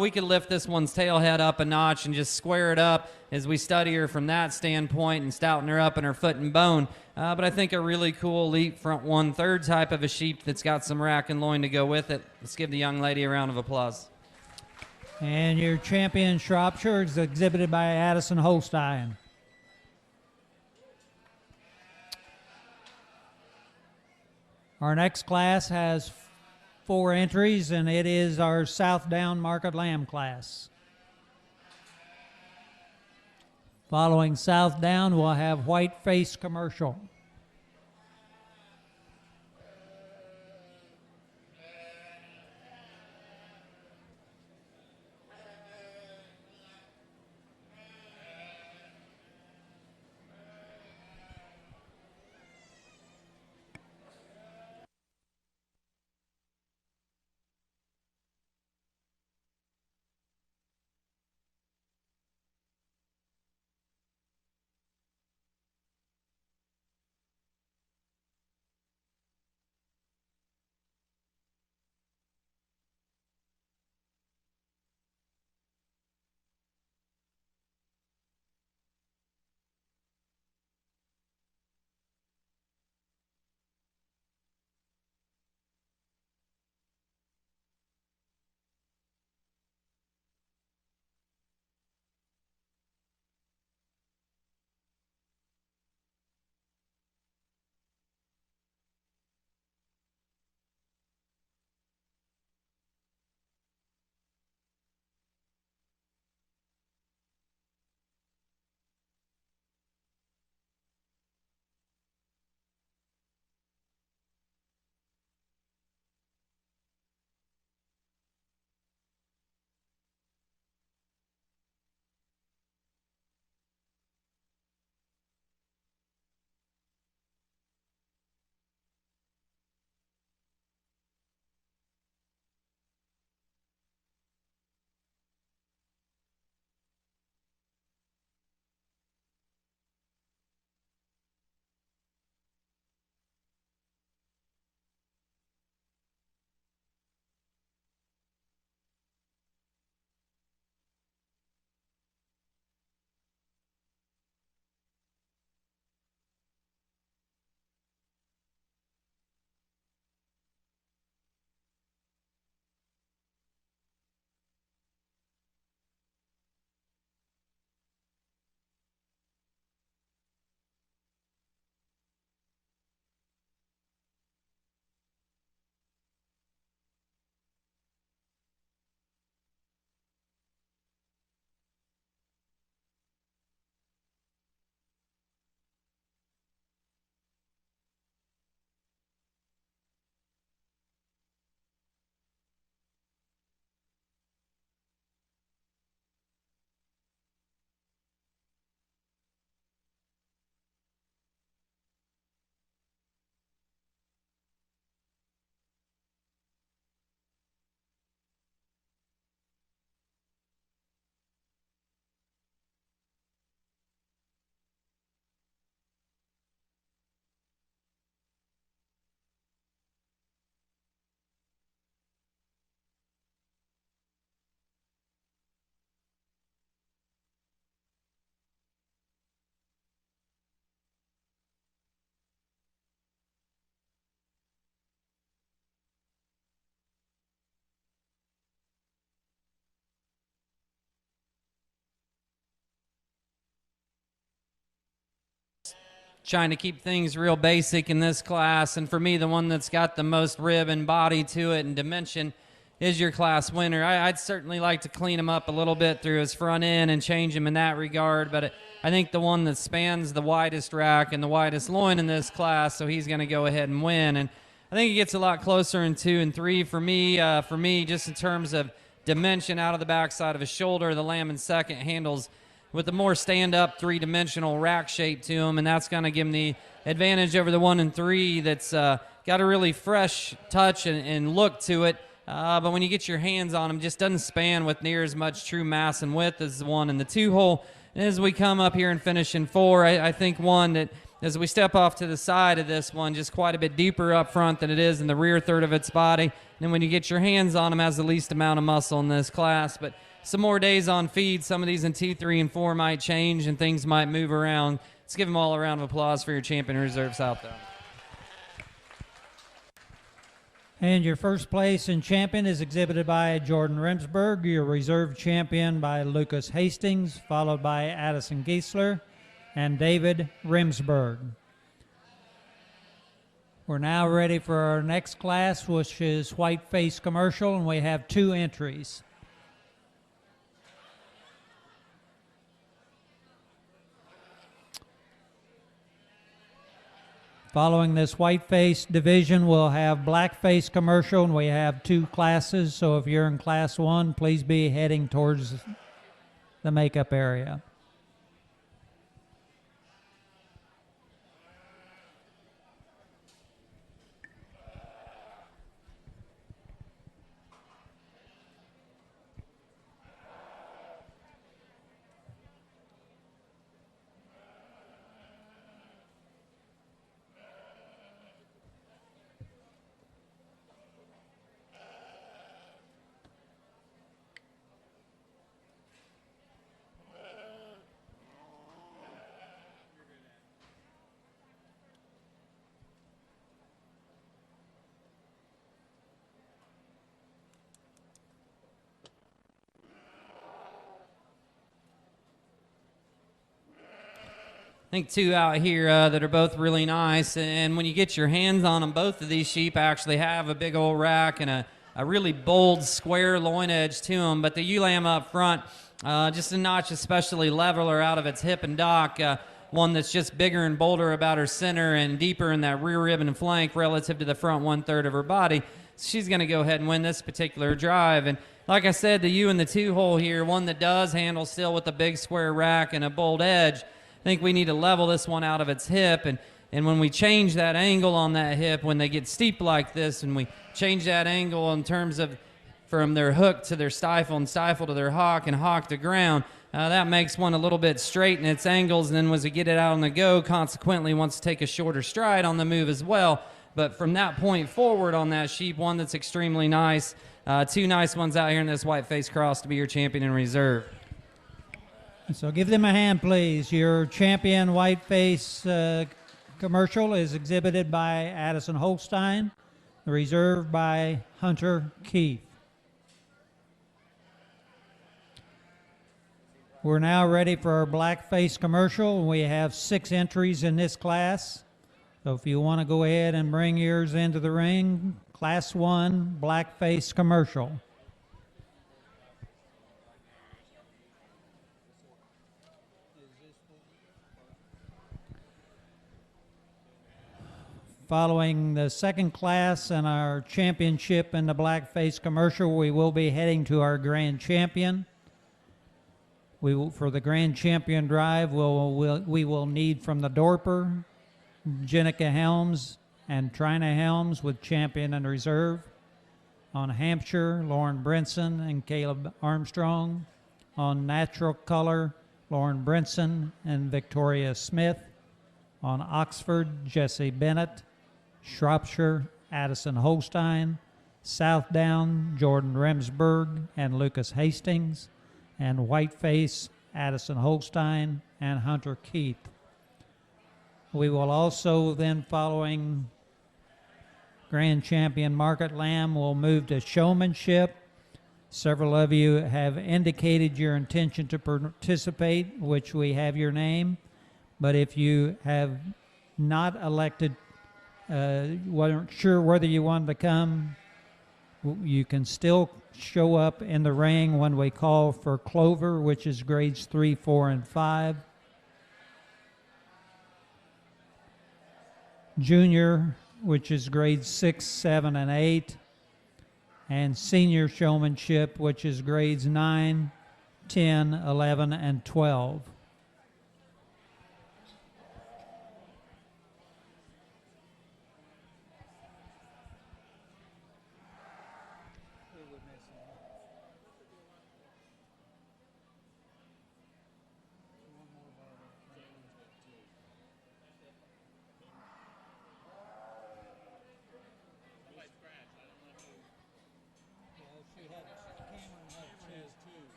We could lift this one's tail head up a notch and just square it up as we study her from that standpoint and stouten her up in her foot and bone. But I think a really cool elite front 1/3 type of a sheep that's got some rack and loin to go with it. Let's give the young lady a round of applause. And your champion Shropshire is exhibited by Addison Holstein. Our next class has 4 entries, and it is our Southdown Market Lamb class. Following Southdown, we'll have White Face Commercial. trying to keep things real basic in this class. And for me, the one that's got the most rib and body to it and dimension is your class winner. I'd certainly like to clean him up a little bit through his front end and change him in that regard, but I think the one that spans the widest rack and the widest loin in this class, so he's going to go ahead and win. And I think he gets a lot closer in 2 and 3 for me. Just in terms of dimension out of the backside of his shoulder, the lamb in second handles with the more stand-up three-dimensional rack shape to him, and that's going to give him the advantage over the 1 and 3 that's got a really fresh touch and look to it. But when you get your hands on him, just doesn't span with near as much true mass and width as the 1 in the 2 hole. And as we come up here and finish in 4, I think one that as we step off to the side of this one, just quite a bit deeper up front than it is in the rear third of its body. And then when you get your hands on him, has the least amount of muscle in this class. But some more days on feed, some of these in 2, 3, and 4 might change and things might move around. Let's give them all a round of applause for your champion reserve Southdown. And your first place and champion is exhibited by Jordan Remsburg, your reserve champion by Lucas Hastings, followed by Addison Giesler and David Remsburg. We're now ready for our next class, which is white face commercial, and we have 2 entries. Following this whiteface division, we'll have blackface commercial, and we have 2 classes. So if you're in class 1, please be heading towards the makeup area. I think 2 out here that are both really nice, and when you get your hands on them, both of these sheep actually have a big old rack and a really bold square loin edge to them, but the ewe lamb up front, just a notch especially leveler out of its hip and dock, one that's just bigger and bolder about her center and deeper in that rear rib and flank relative to the front 1/3 of her body. So she's going to go ahead and win this particular drive. And like I said, the ewe in the 2 hole here, one that does handle still with a big square rack and a bold edge. I think we need to level this one out of its hip, and when we change that angle on that hip, when they get steep like this, and we change that angle in terms of from their hook to their stifle and stifle to their hawk and hawk to ground, that makes one a little bit straight in its angles, and then as we get it out on the go, consequently wants to take a shorter stride on the move as well. But from that point forward on that sheep, one that's extremely nice, 2 nice ones out here in this white face cross to be your champion in reserve. So give them a hand, please. Your champion whiteface commercial is exhibited by Addison Holstein, the reserve by Hunter Keith. We're now ready for our blackface commercial. We have 6 entries in this class. So if you want to go ahead and bring yours into the ring, class 1 blackface commercial. Following the second class and our championship in the blackface commercial, we will be heading to our grand champion. For the grand champion drive, we will need from the Dorper, Jenica Helms and Trina Helms with champion and reserve. On Hampshire, Lauren Brinson and Caleb Armstrong. On natural color, Lauren Brinson and Victoria Smith. On Oxford, Jesse Bennett. Shropshire, Addison Holstein. Southdown, Jordan Remsburg and Lucas Hastings. And Whiteface, Addison Holstein and Hunter Keith. We will also then, following Grand Champion Market Lamb, will move to showmanship. Several of you have indicated your intention to participate, which we have your name. But if you have not elected, weren't sure whether you wanted to come, you can still show up in the ring when we call for Clover, which is grades 3, 4, and 5. Junior, which is grades 6, 7, and 8. And senior showmanship, which is grades 9, 10, 11, and 12.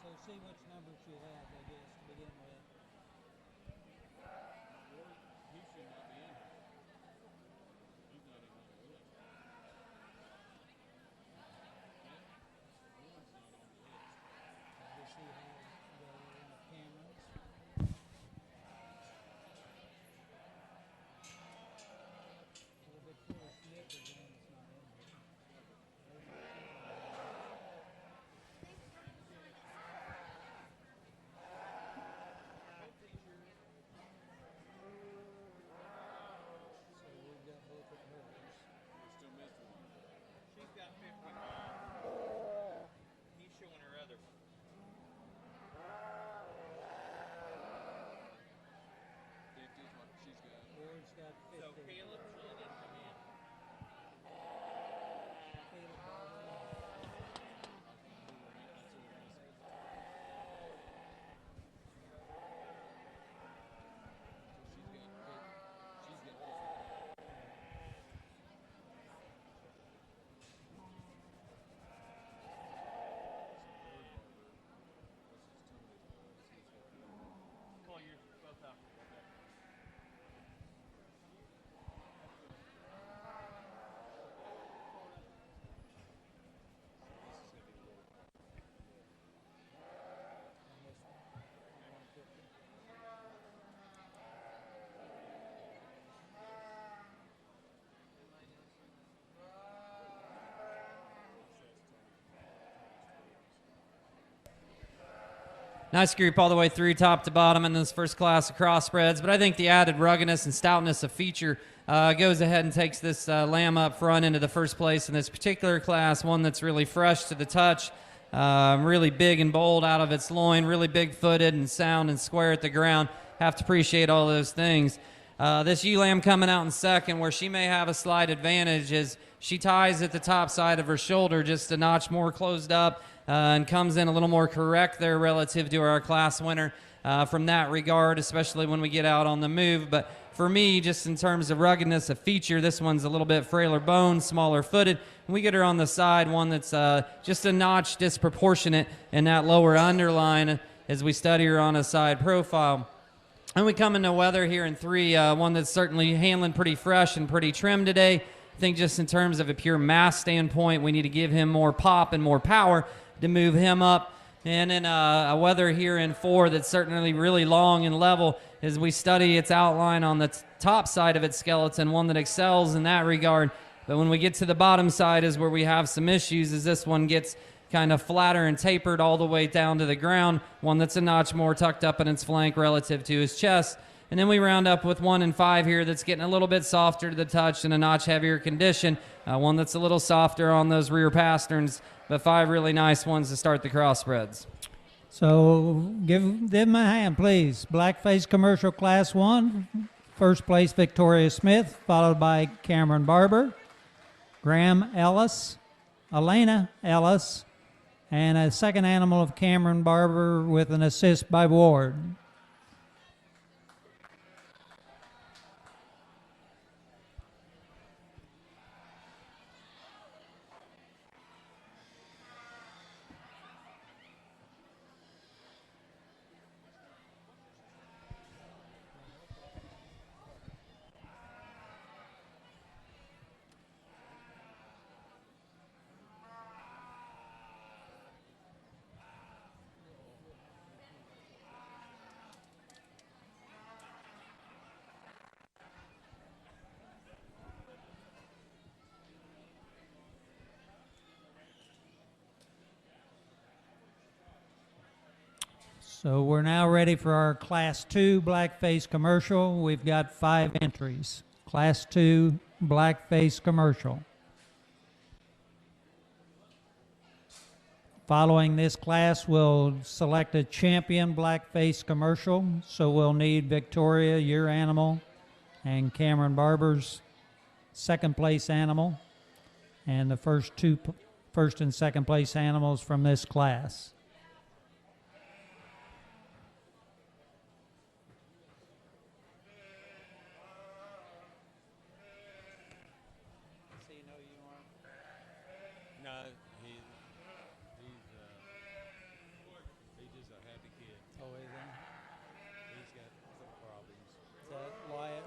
So see which numbers you have, I guess, to begin with. He should not be in here. He's not even on the list. We see how the cameras. Well, Victoria Smith is the one that's not in here. So we've got both of hers. We still missed one. She's got 51. He's showing her other one. 50 is what she's got. Ward's got 50. So Caleb really didn't come in. Caleb Baldwin. Pull yours both up. Nice group all the way through, top to bottom, in this first class of crossbreds. But I think the added ruggedness and stoutness of feature goes ahead and takes this lamb up front into the first place in this particular class, one that's really fresh to the touch, really big and bold out of its loin, really big-footed and sound and square at the ground. Have to appreciate all those things. This ewe lamb coming out in second, where she may have a slight advantage, is she ties at the top side of her shoulder just a notch more closed up, and comes in a little more correct there relative to our class winner from that regard, especially when we get out on the move. But for me, just in terms of ruggedness of feature, this one's a little bit frailer boned, smaller footed. And we get her on the side, one that's just a notch disproportionate in that lower underline as we study her on a side profile. And we come into weather here in 3, one that's certainly handling pretty fresh and pretty trim today. I think just in terms of a pure mass standpoint, we need to give him more pop and more power to move him up. And in a weather here in 4 that's certainly really long and level as we study its outline on the top side of its skeleton, one that excels in that regard. But when we get to the bottom side is where we have some issues, as this one gets kind of flatter and tapered all the way down to the ground, one that's a notch more tucked up in its flank relative to his chest. And then we round up with 1 and 5 here that's getting a little bit softer to the touch and a notch heavier condition, one that's a little softer on those rear pasterns, but 5 really nice ones to start the crossbreds. So give them a hand, please. Blackface Commercial Class 1, first place Victoria Smith, followed by Cameron Barber, Graham Ellis, Elena Ellis, and a second animal of Cameron Barber with an assist by Ward. So we're now ready for our Class 2 blackface commercial. We've got 5 entries. Class 2 blackface commercial. Following this class, we'll select a champion blackface commercial. So we'll need Victoria, your animal, and Cameron Barber's second place animal, and the first and second place animals from this class. No, he's just a happy kid. Oh, is He's got some problems. that Wyatt?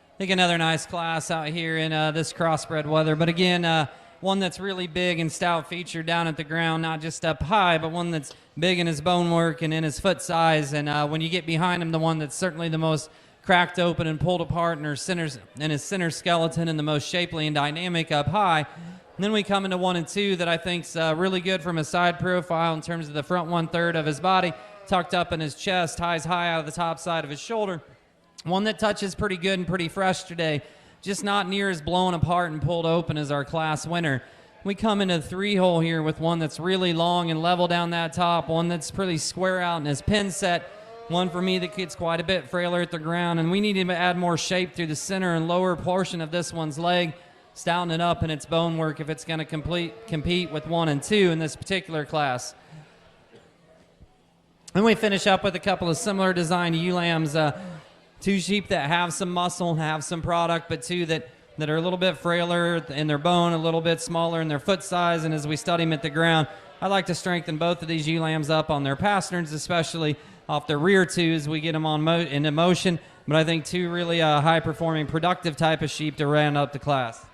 I think another nice class out here in this crossbred weather. But again, one that's really big and stout featured down at the ground, not just up high, but one that's big in his bone work and in his foot size. And when you get behind him, the one that's certainly the most cracked open and pulled apart in his center skeleton and the most shapely and dynamic up high. And then we come into 1 and 2 that I think's really good from a side profile in terms of the front 1/3 of his body, tucked up in his chest, highs high out of the top side of his shoulder. One that touches pretty good and pretty fresh today, just not near as blown apart and pulled open as our class winner. We come into the 3-hole here with one that's really long and level down that top, one that's pretty square out in his pin set, one for me that gets quite a bit frailer at the ground, and we need to add more shape through the center and lower portion of this one's leg, stouten it up in its bone work if it's going to compete with 1 and 2 in this particular class. And we finish up with a couple of similar design ewe-lambs, 2 sheep that have some muscle, have some product, but 2 that are a little bit frailer in their bone, a little bit smaller in their foot size, and as we study them at the ground, I'd like to strengthen both of these ewe-lambs up on their pasterns, especially off their rear 2 as we get them on into motion, but I think 2 really high-performing, productive type of sheep to round up the class.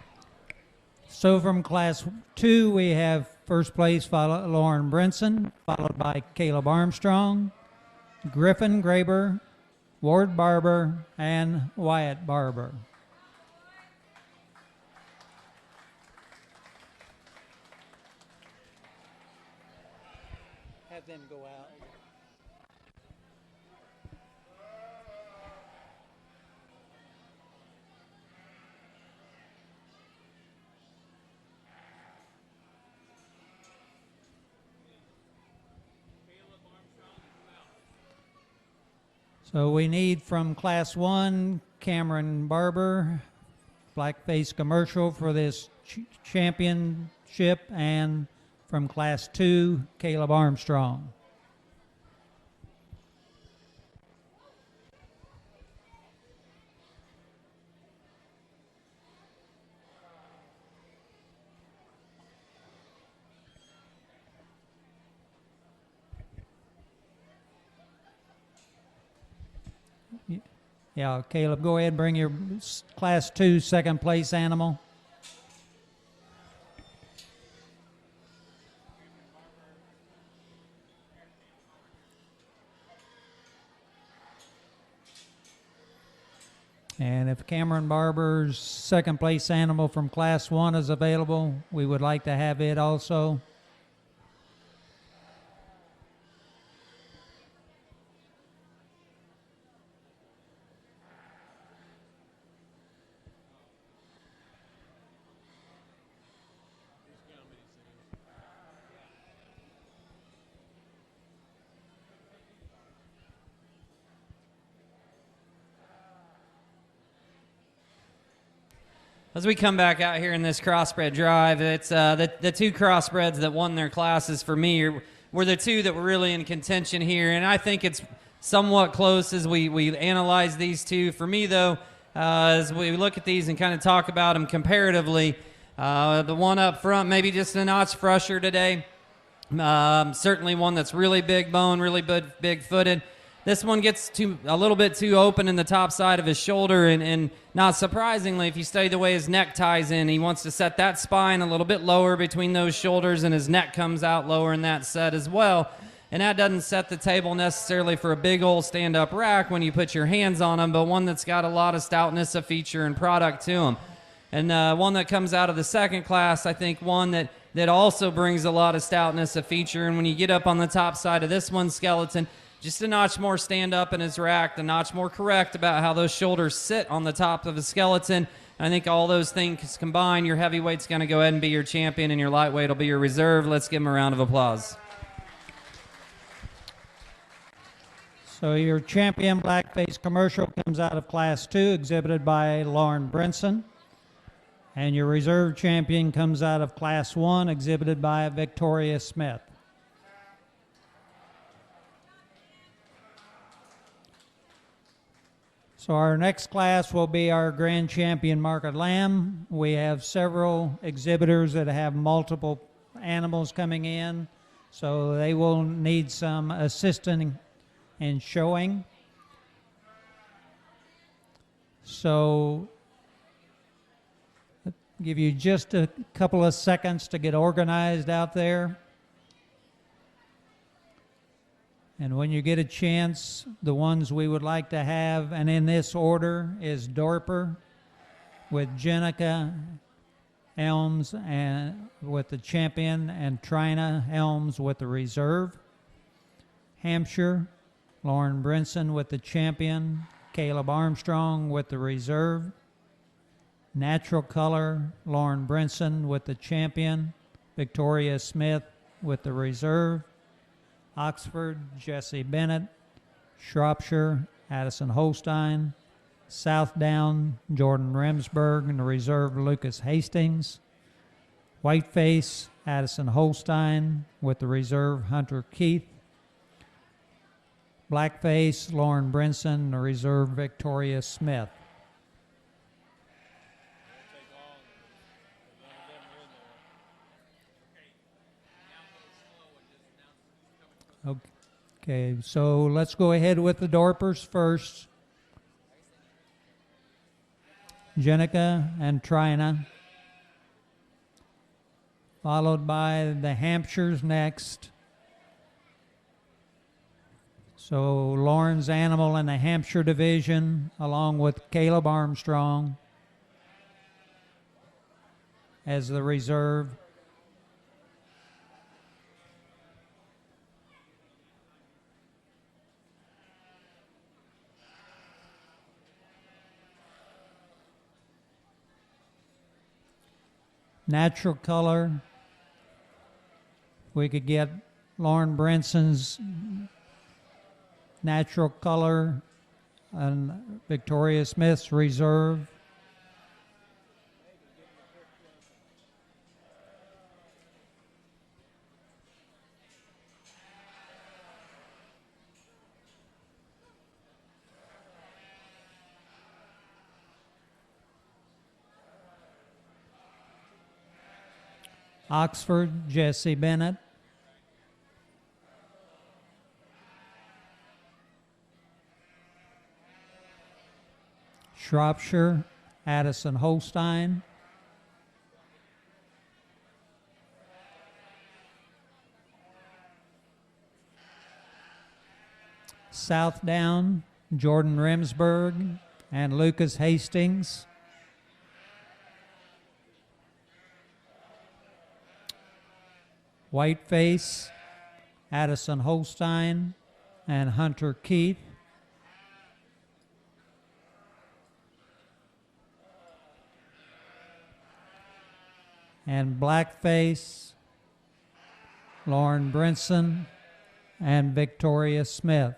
So from Class 2, we have first place Lauren Brinson, followed by Caleb Armstrong, Griffin Graber, Ward Barber, and Wyatt Barber. Have them go out. So we need from Class 1, Cameron Barber, Blackface Commercial for this championship, and from Class 2, Caleb Armstrong. Yeah, Caleb, go ahead and bring your Class 2 second place animal. And if Cameron Barber's second place animal from Class 1 is available, we would like to have it also. As we come back out here in this crossbred drive, it's the two crossbreds that won their classes for me were the two that were really in contention here, and I think it's somewhat close as we analyze these two. For me, though, as we look at these and kind of talk about them comparatively, the one up front maybe just a notch fresher today. Certainly one that's really big bone, really big footed. This one gets a little bit too open in the top side of his shoulder, and not surprisingly, if you study the way his neck ties in, he wants to set that spine a little bit lower between those shoulders, and his neck comes out lower in that set as well. And that doesn't set the table necessarily for a big old stand-up rack when you put your hands on him, but one that's got a lot of stoutness of feature and product to him. And one that comes out of the second class, I think one that also brings a lot of stoutness of feature. And when you get up on the top side of this one's skeleton, just a notch more stand up in his rack, a notch more correct about how those shoulders sit on the top of the skeleton. I think all those things combined, your heavyweight's going to go ahead and be your champion, and your lightweight will be your reserve. Let's give him a round of applause. So your champion Blackface Commercial comes out of Class 2, exhibited by Lauren Brinson. And your reserve champion comes out of Class 1, exhibited by Victoria Smith. So our next class will be our grand champion market lamb. We have several exhibitors that have multiple animals coming in, so they will need some assistance in showing. So I'll give you just a couple of seconds to get organized out there. And when you get a chance, the ones we would like to have, and in this order, is Dorper with Jenica Elms and with the champion, and Trina Elms with the reserve. Hampshire, Lauren Brinson with the champion, Caleb Armstrong with the reserve. Natural Color, Lauren Brinson with the champion, Victoria Smith with the reserve. Oxford, Jesse Bennett. Shropshire, Addison Holstein. Southdown, Jordan Remsburg, and the reserve, Lucas Hastings. Whiteface, Addison Holstein, with the reserve, Hunter Keith. Blackface, Lauren Brinson, the reserve, Victoria Smith. Okay, so let's go ahead with the Dorpers first. Jenica and Trina, followed by the Hampshires next. So Lauren's animal in the Hampshire division, along with Caleb Armstrong as the reserve. Natural Color, we could get Lauren Brinson's Natural Color and Victoria Smith's reserve. Oxford, Jesse Bennett. Shropshire, Addison Holstein. Southdown, Jordan Remsburg and Lucas Hastings. Whiteface, Addison Holstein and Hunter Keith. And Blackface, Lauren Brinson and Victoria Smith.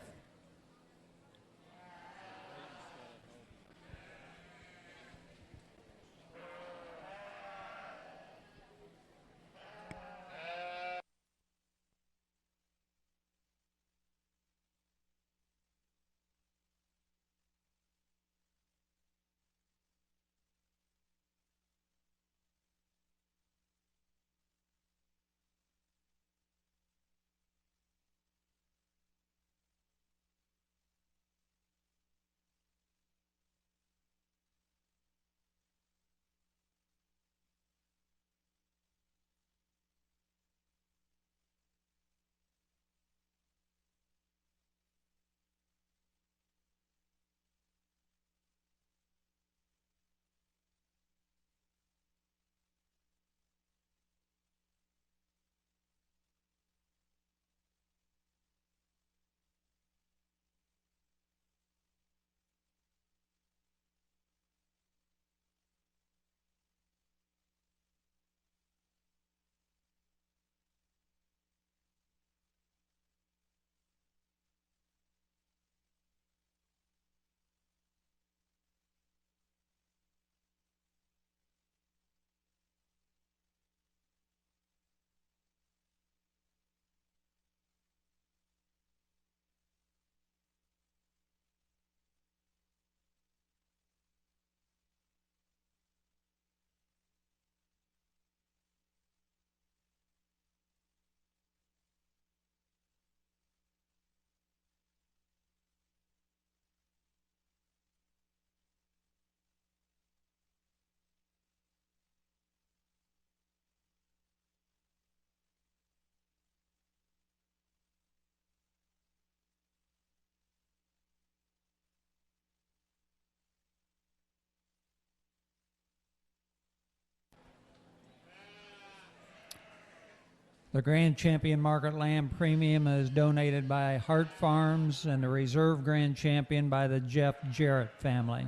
The Grand Champion Market Lamb Premium is donated by Hart Farms and the Reserve Grand Champion by the Jeff Jarrett family.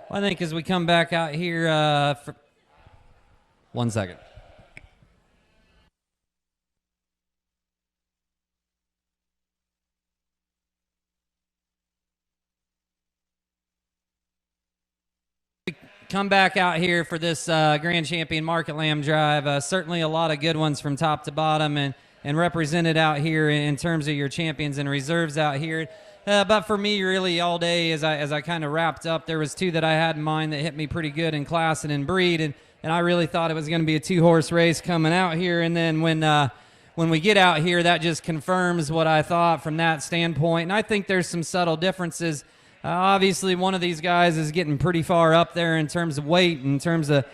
I think as we come back out here for 1 second. Come back out here for this Grand Champion Market Lamb Drive. Certainly a lot of good ones from top to bottom and represented out here in terms of your champions and reserves out here. But for me, really all day as I kind of wrapped up, there was two that I had in mind that hit me pretty good in class and in breed, and I really thought it was going to be a two-horse race coming out here. And then when we get out here, that just confirms what I thought from that standpoint. And I think there's some subtle differences. Obviously, one of these guys is getting pretty far up there in terms of weight, in terms of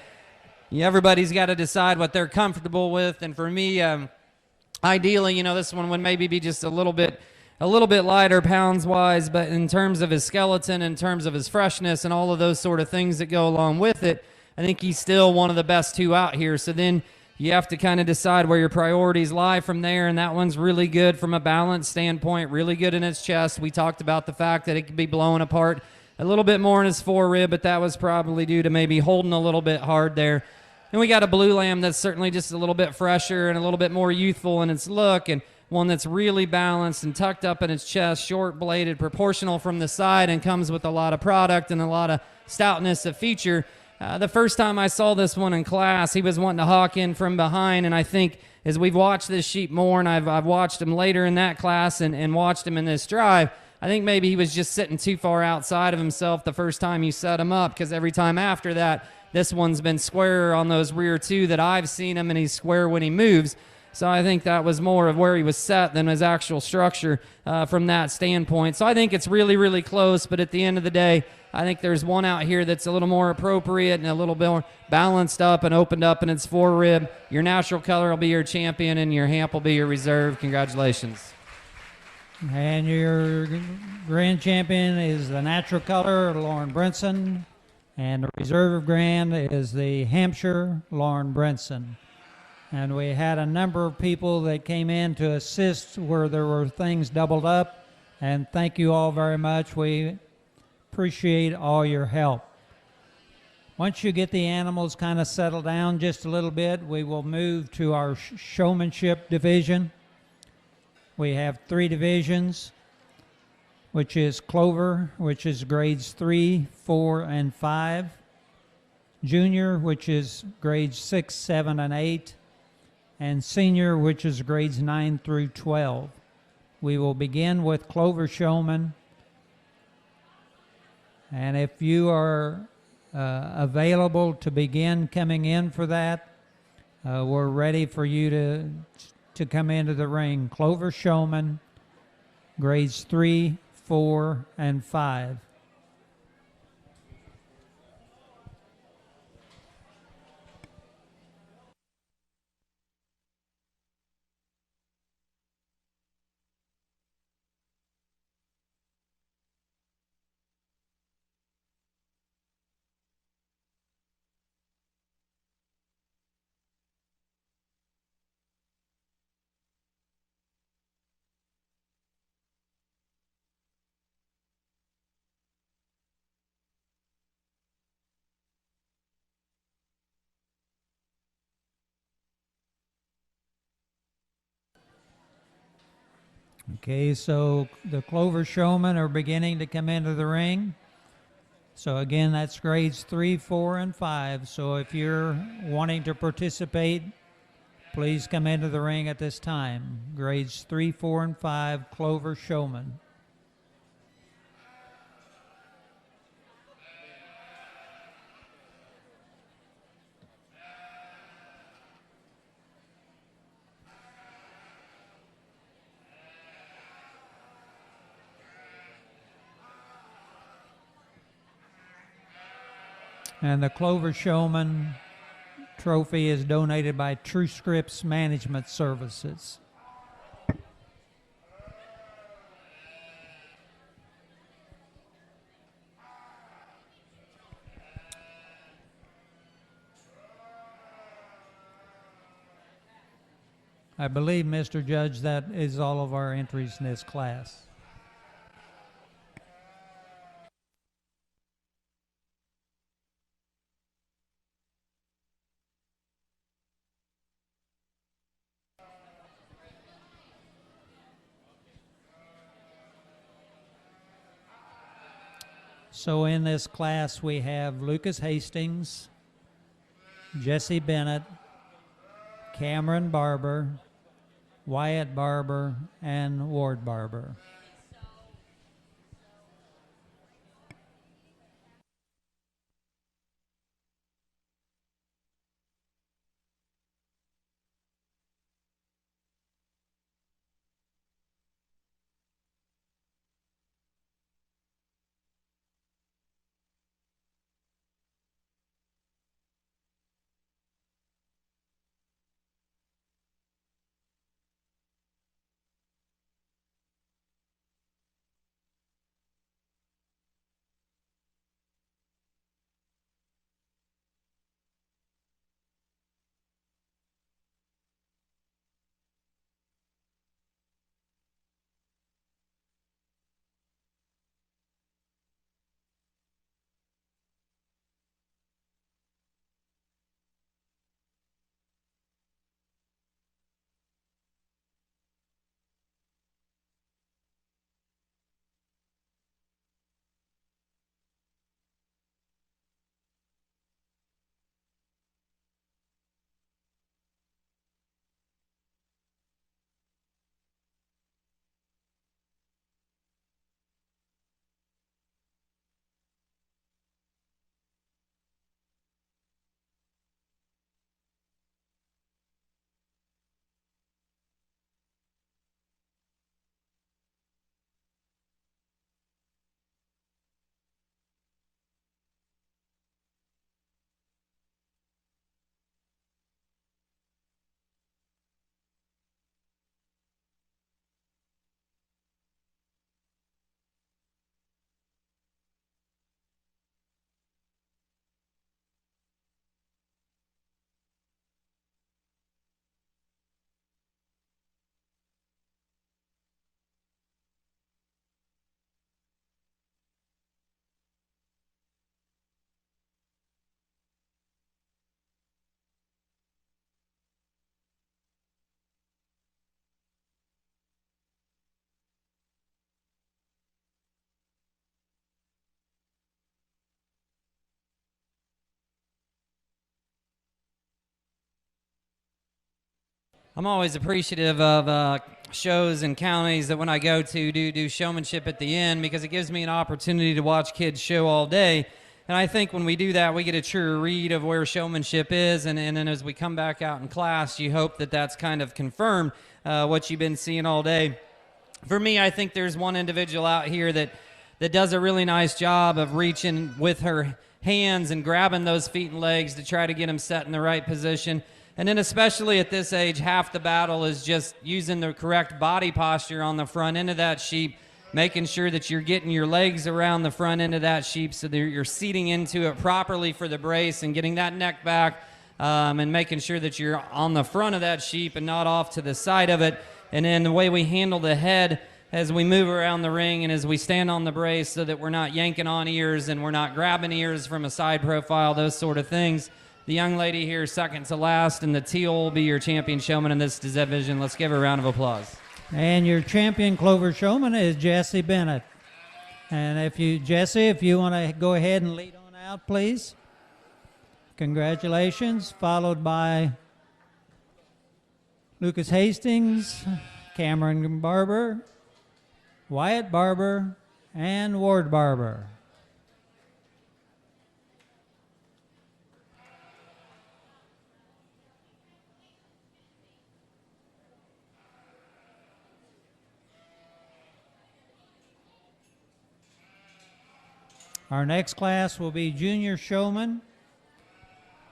everybody's got to decide what they're comfortable with. And for me, ideally, this one would maybe be just a little bit lighter pounds-wise, but in terms of his skeleton, in terms of his freshness, and all of those sort of things that go along with it, I think he's still one of the best two out here. So then you have to kind of decide where your priorities lie from there. And that one's really good from a balance standpoint, really good in its chest. We talked about the fact that it could be blowing apart a little bit more in his forerib, but that was probably due to maybe holding a little bit hard there. And we got a blue lamb that's certainly just a little bit fresher and a little bit more youthful in its look, and one that's really balanced and tucked up in its chest, short-bladed, proportional from the side, and comes with a lot of product and a lot of stoutness of feature. The first time I saw this one in class, he was wanting to hawk in from behind, and I think as we've watched this sheep more, and I've watched him later in that class and watched him in this drive, I think maybe he was just sitting too far outside of himself the first time you set him up, because every time after that, this one's been square on those rear two that I've seen him, and he's square when he moves. So I think that was more of where he was set than his actual structure from that standpoint. So I think it's really, really close, but at the end of the day, I think there's one out here that's a little more appropriate and a little bit more balanced up and opened up in its forerib. Your natural color will be your champion, and your hamp will be your reserve. Congratulations. And your grand champion is the natural color, Lauren Brinson, and the reserve grand is the Hampshire, Lauren Brinson. And we had a number of people that came in to assist where there were things doubled up, and thank you all very much. We appreciate all your help. Once you get the animals kind of settled down just a little bit, we will move to our showmanship division. We have 3 divisions, which is Clover, which is grades 3, 4, and 5. Junior, which is grades 6, 7, and 8. And Senior, which is grades 9 through 12. We will begin with Clover Showman. And if you are available to begin coming in for that, we're ready for you to come into the ring. Clover Showman, grades 3, 4, and 5. Okay, so the Clover Showmen are beginning to come into the ring. So again, that's grades 3, 4, and 5. So if you're wanting to participate, please come into the ring at this time. Grades 3, 4, and 5, Clover Showman. And the Clover Showman trophy is donated by True Scripts Management Services. I believe, Mr. Judge, that is all of our entries in this class. So in this class we have Lucas Hastings, Jesse Bennett, Cameron Barber, Wyatt Barber, and Ward Barber. I'm always appreciative of shows and counties that when I go to do showmanship at the end, because it gives me an opportunity to watch kids show all day. And I think when we do that, we get a truer read of where showmanship is. And then as we come back out in class, you hope that that's kind of confirmed what you've been seeing all day. For me, I think there's one individual out here that does a really nice job of reaching with her hands and grabbing those feet and legs to try to get them set in the right position. And then especially at this age, half the battle is just using the correct body posture on the front end of that sheep, making sure that you're getting your legs around the front end of that sheep so that you're seating into it properly for the brace and getting that neck back, and making sure that you're on the front of that sheep and not off to the side of it. And then the way we handle the head as we move around the ring and as we stand on the brace so that we're not yanking on ears and we're not grabbing ears from a side profile, those sort of things. The young lady here, second to last, and the teal will be your champion showman in this division. Let's give her a round of applause. And your champion Clover showman is Jesse Bennett. And Jesse, if you want to go ahead and lead on out, please. Congratulations, followed by Lucas Hastings, Cameron Barber, Wyatt Barber, and Ward Barber. Our next class will be junior showman.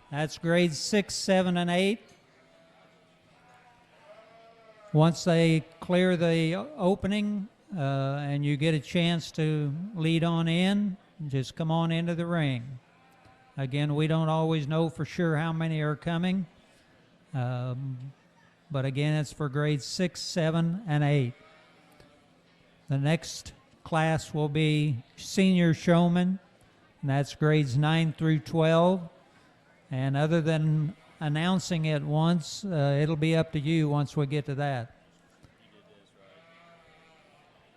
That's grades 6, 7, and 8. Once they clear the opening and you get a chance to lead on in, just come on into the ring. Again, we don't always know for sure how many are coming, but again, it's for grades 6, 7, and 8. The next class will be senior showman, and that's grades 9 through 12. And other than announcing it once, it'll be up to you once we get to that.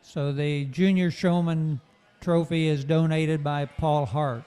So the junior showman trophy is donated by Paul Hart.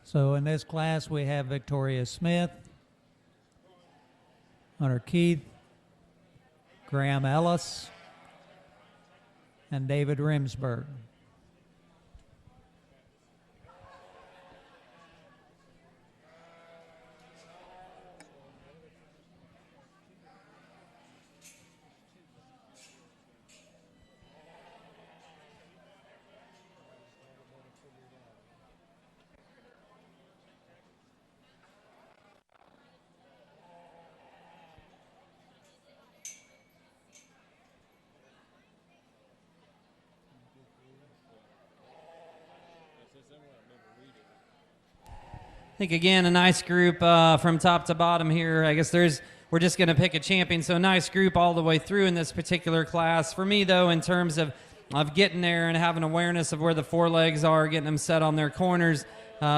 So in this class, we have Victoria Smith, Hunter Keith, Graham Ellis, and David Rimsberg. I think, again, a nice group from top to bottom here. I guess we're just going to pick a champion, so a nice group all the way through in this particular class. For me, though, in terms of getting there and having awareness of where the forelegs are, getting them set on their corners,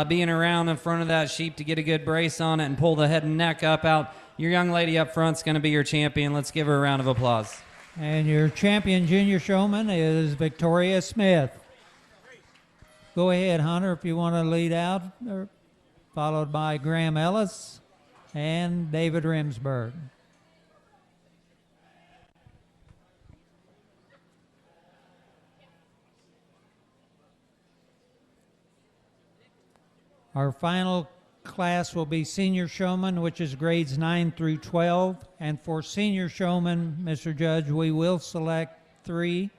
being around in front of that sheep to get a good brace on it and pull the head and neck up out, your young lady up front's going to be your champion. Let's give her a round of applause. And your champion junior showman is Victoria Smith. Go ahead, Hunter, if you want to lead out, followed by Graham Ellis and David Rimsberg. Our final class will be senior showman, which is grades 9 through 12. And for senior showman, Mr. Judge, we will select 3,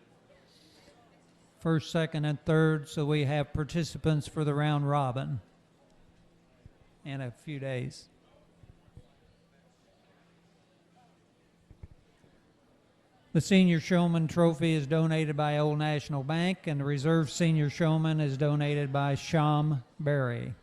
first, second, and third, so we have participants for the round robin in a few days. The Senior Showman Trophy is donated by Old National Bank, and the Reserve Senior Showman is donated by Sham Berry.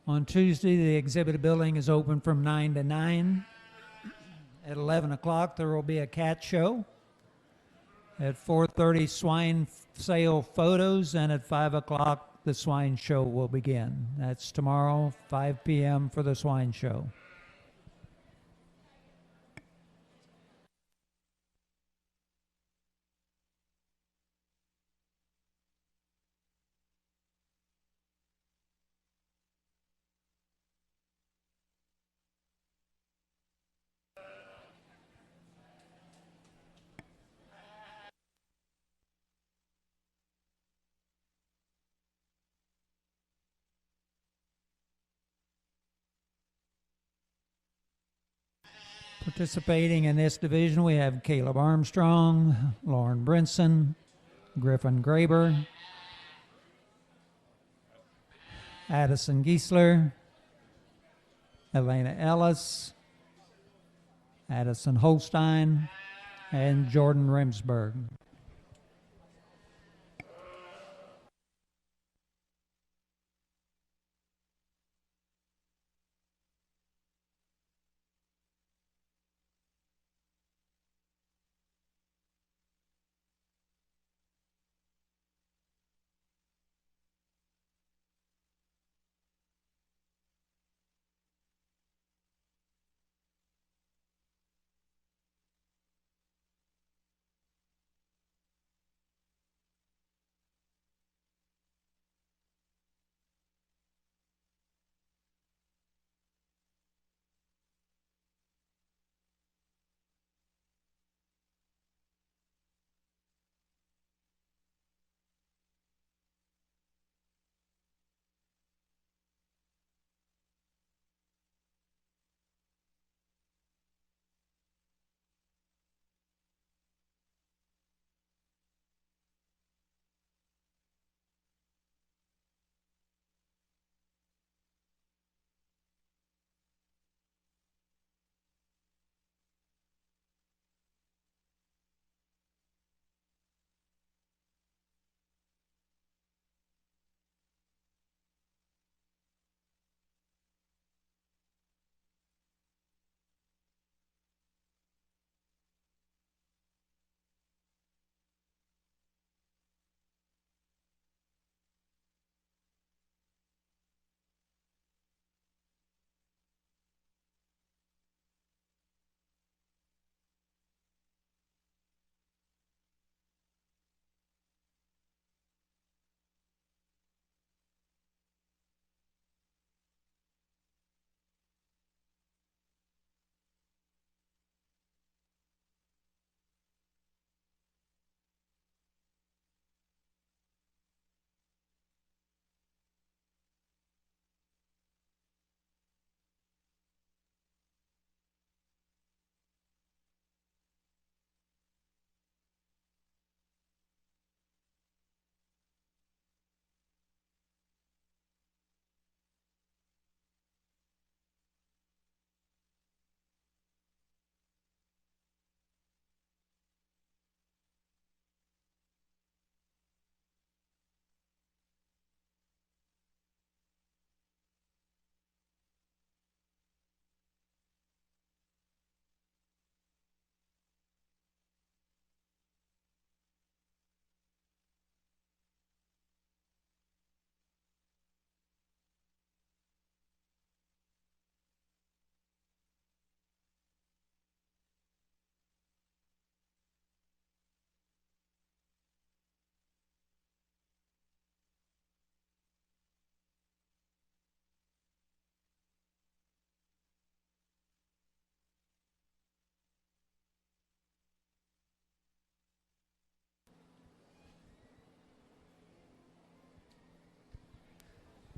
On Tuesday, the exhibit building is open from 9 to 9. At 11 o'clock, there will be a cat show. At 4:30, swine sale photos, and at 5 o'clock, the swine show will begin. That's tomorrow, 5 p.m. for the swine show. Participating in this division, we have Caleb Armstrong, Lauren Brinson, Griffin Graber, Addison Giesler, Elena Ellis, Addison Holstein, and Jordan Remsburg.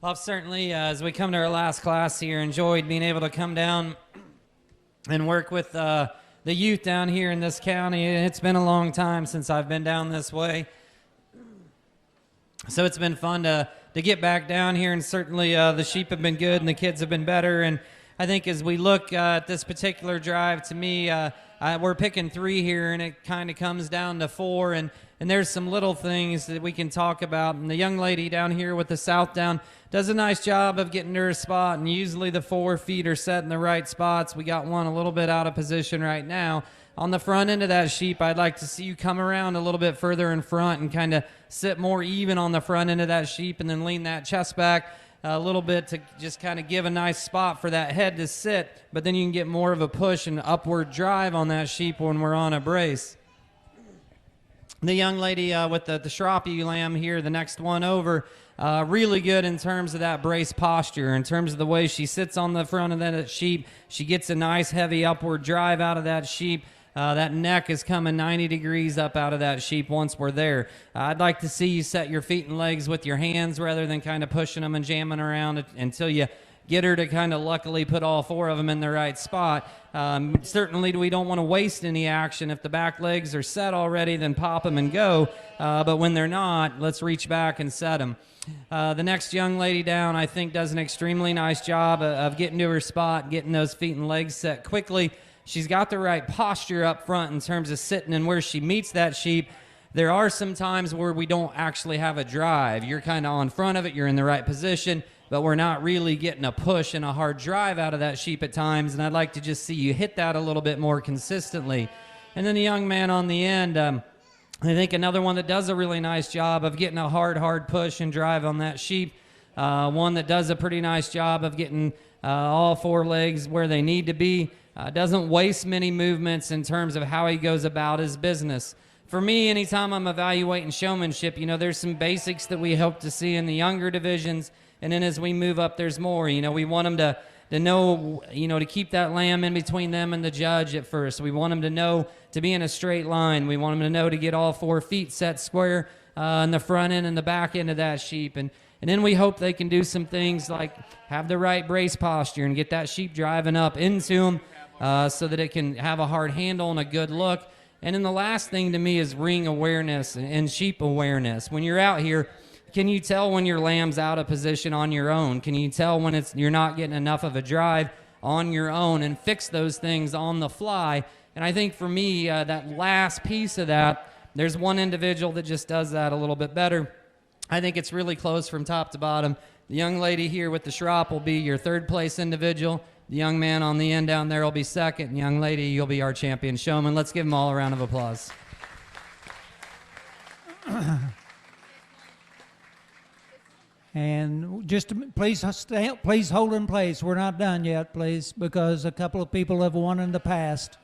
Well, I've certainly, as we come to our last class here, enjoyed being able to come down and work with the youth down here in this county. It's been a long time since I've been down this way. So it's been fun to get back down here, and certainly the sheep have been good and the kids have been better. And I think as we look at this particular drive, to me, we're picking 3 here, and it kind of comes down to 4. And there's some little things that we can talk about. And the young lady down here with the south down does a nice job of getting to her spot, and usually the 4 feet are set in the right spots. We got one a little bit out of position right now. On the front end of that sheep, I'd like to see you come around a little bit further in front and kind of sit more even on the front end of that sheep, and then lean that chest back a little bit to just kind of give a nice spot for that head to sit, but then you can get more of a push and upward drive on that sheep when we're on a brace. The young lady with the Shroppy lamb here, the next one over, really good in terms of that brace posture, in terms of the way she sits on the front of that sheep. She gets a nice heavy upward drive out of that sheep. That neck is coming 90 degrees up out of that sheep once we're there. I'd like to see you set your feet and legs with your hands rather than kind of pushing them and jamming around until you get her to kind of luckily put all 4 of them in the right spot. Certainly we don't want to waste any action. If the back legs are set already, then pop them and go. But when they're not, let's reach back and set them. The next young lady down, I think, does an extremely nice job of getting to her spot, getting those feet and legs set quickly. She's got the right posture up front in terms of sitting and where she meets that sheep. There are some times where we don't actually have a drive. You're kind of on front of it, you're in the right position, but we're not really getting a push and a hard drive out of that sheep at times, and I'd like to just see you hit that a little bit more consistently. And then the young man on the end, I think another one that does a really nice job of getting a hard push and drive on that sheep. One that does a pretty nice job of getting all 4 legs where they need to be. Doesn't waste many movements in terms of how he goes about his business. For me, anytime I'm evaluating showmanship, there's some basics that we hope to see in the younger divisions, and then as we move up, there's more. We want them to know, to keep that lamb in between them and the judge at first. We want them to know to be in a straight line. We want them to know to get all 4 feet set square in the front end and the back end of that sheep. And then we hope they can do some things like have the right brace posture and get that sheep driving up into them so that it can have a hard handle and a good look. And then the last thing to me is ring awareness and sheep awareness. When you're out here, can you tell when your lamb's out of position on your own? Can you tell when you're not getting enough of a drive on your own, and fix those things on the fly? And I think for me, that last piece of that, there's one individual that just does that a little bit better. I think it's really close from top to bottom. The young lady here with the Schropp will be your 3rd place individual. The young man on the end down there will be 2nd. And young lady, you'll be our champion showman. Let's give them all a round of applause. And just please hold in place. We're not done yet, please, because a couple of people have won in the past.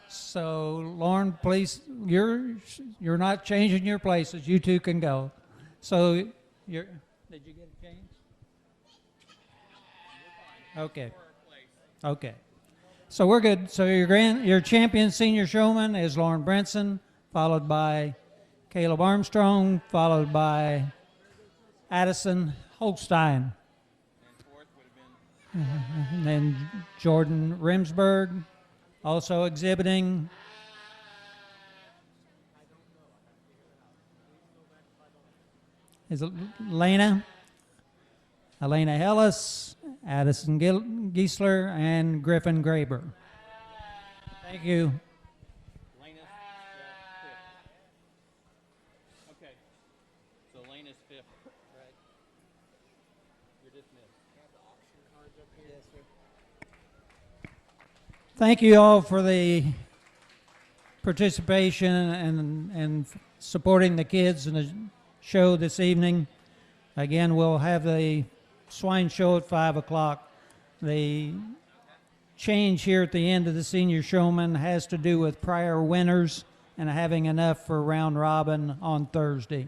So, Lauren, please, you're not changing your places. You 2 can go. So, did you get a change? Okay. Okay. So we're good. So your champion senior showman is Lauren Brinson, followed by Caleb Armstrong, followed by Addison Holstein. And 4th would have been And then Jordan Rimsberg, also exhibiting. Is it Elena Hellis, Addison Giesler, and Griffin Graber. Thank you. Lena's 5th. Okay. So Lena's 5th. Right. You're dismissed. Yes, sir. Thank you all for the participation and supporting the kids in the show this evening. Again, we'll have the swine show at 5 o'clock. The change here at the end of the senior showman has to do with prior winners and having enough for round robin on Thursday.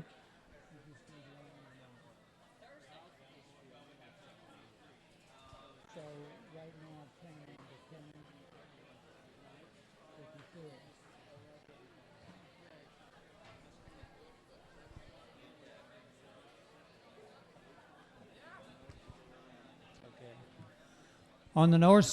On the north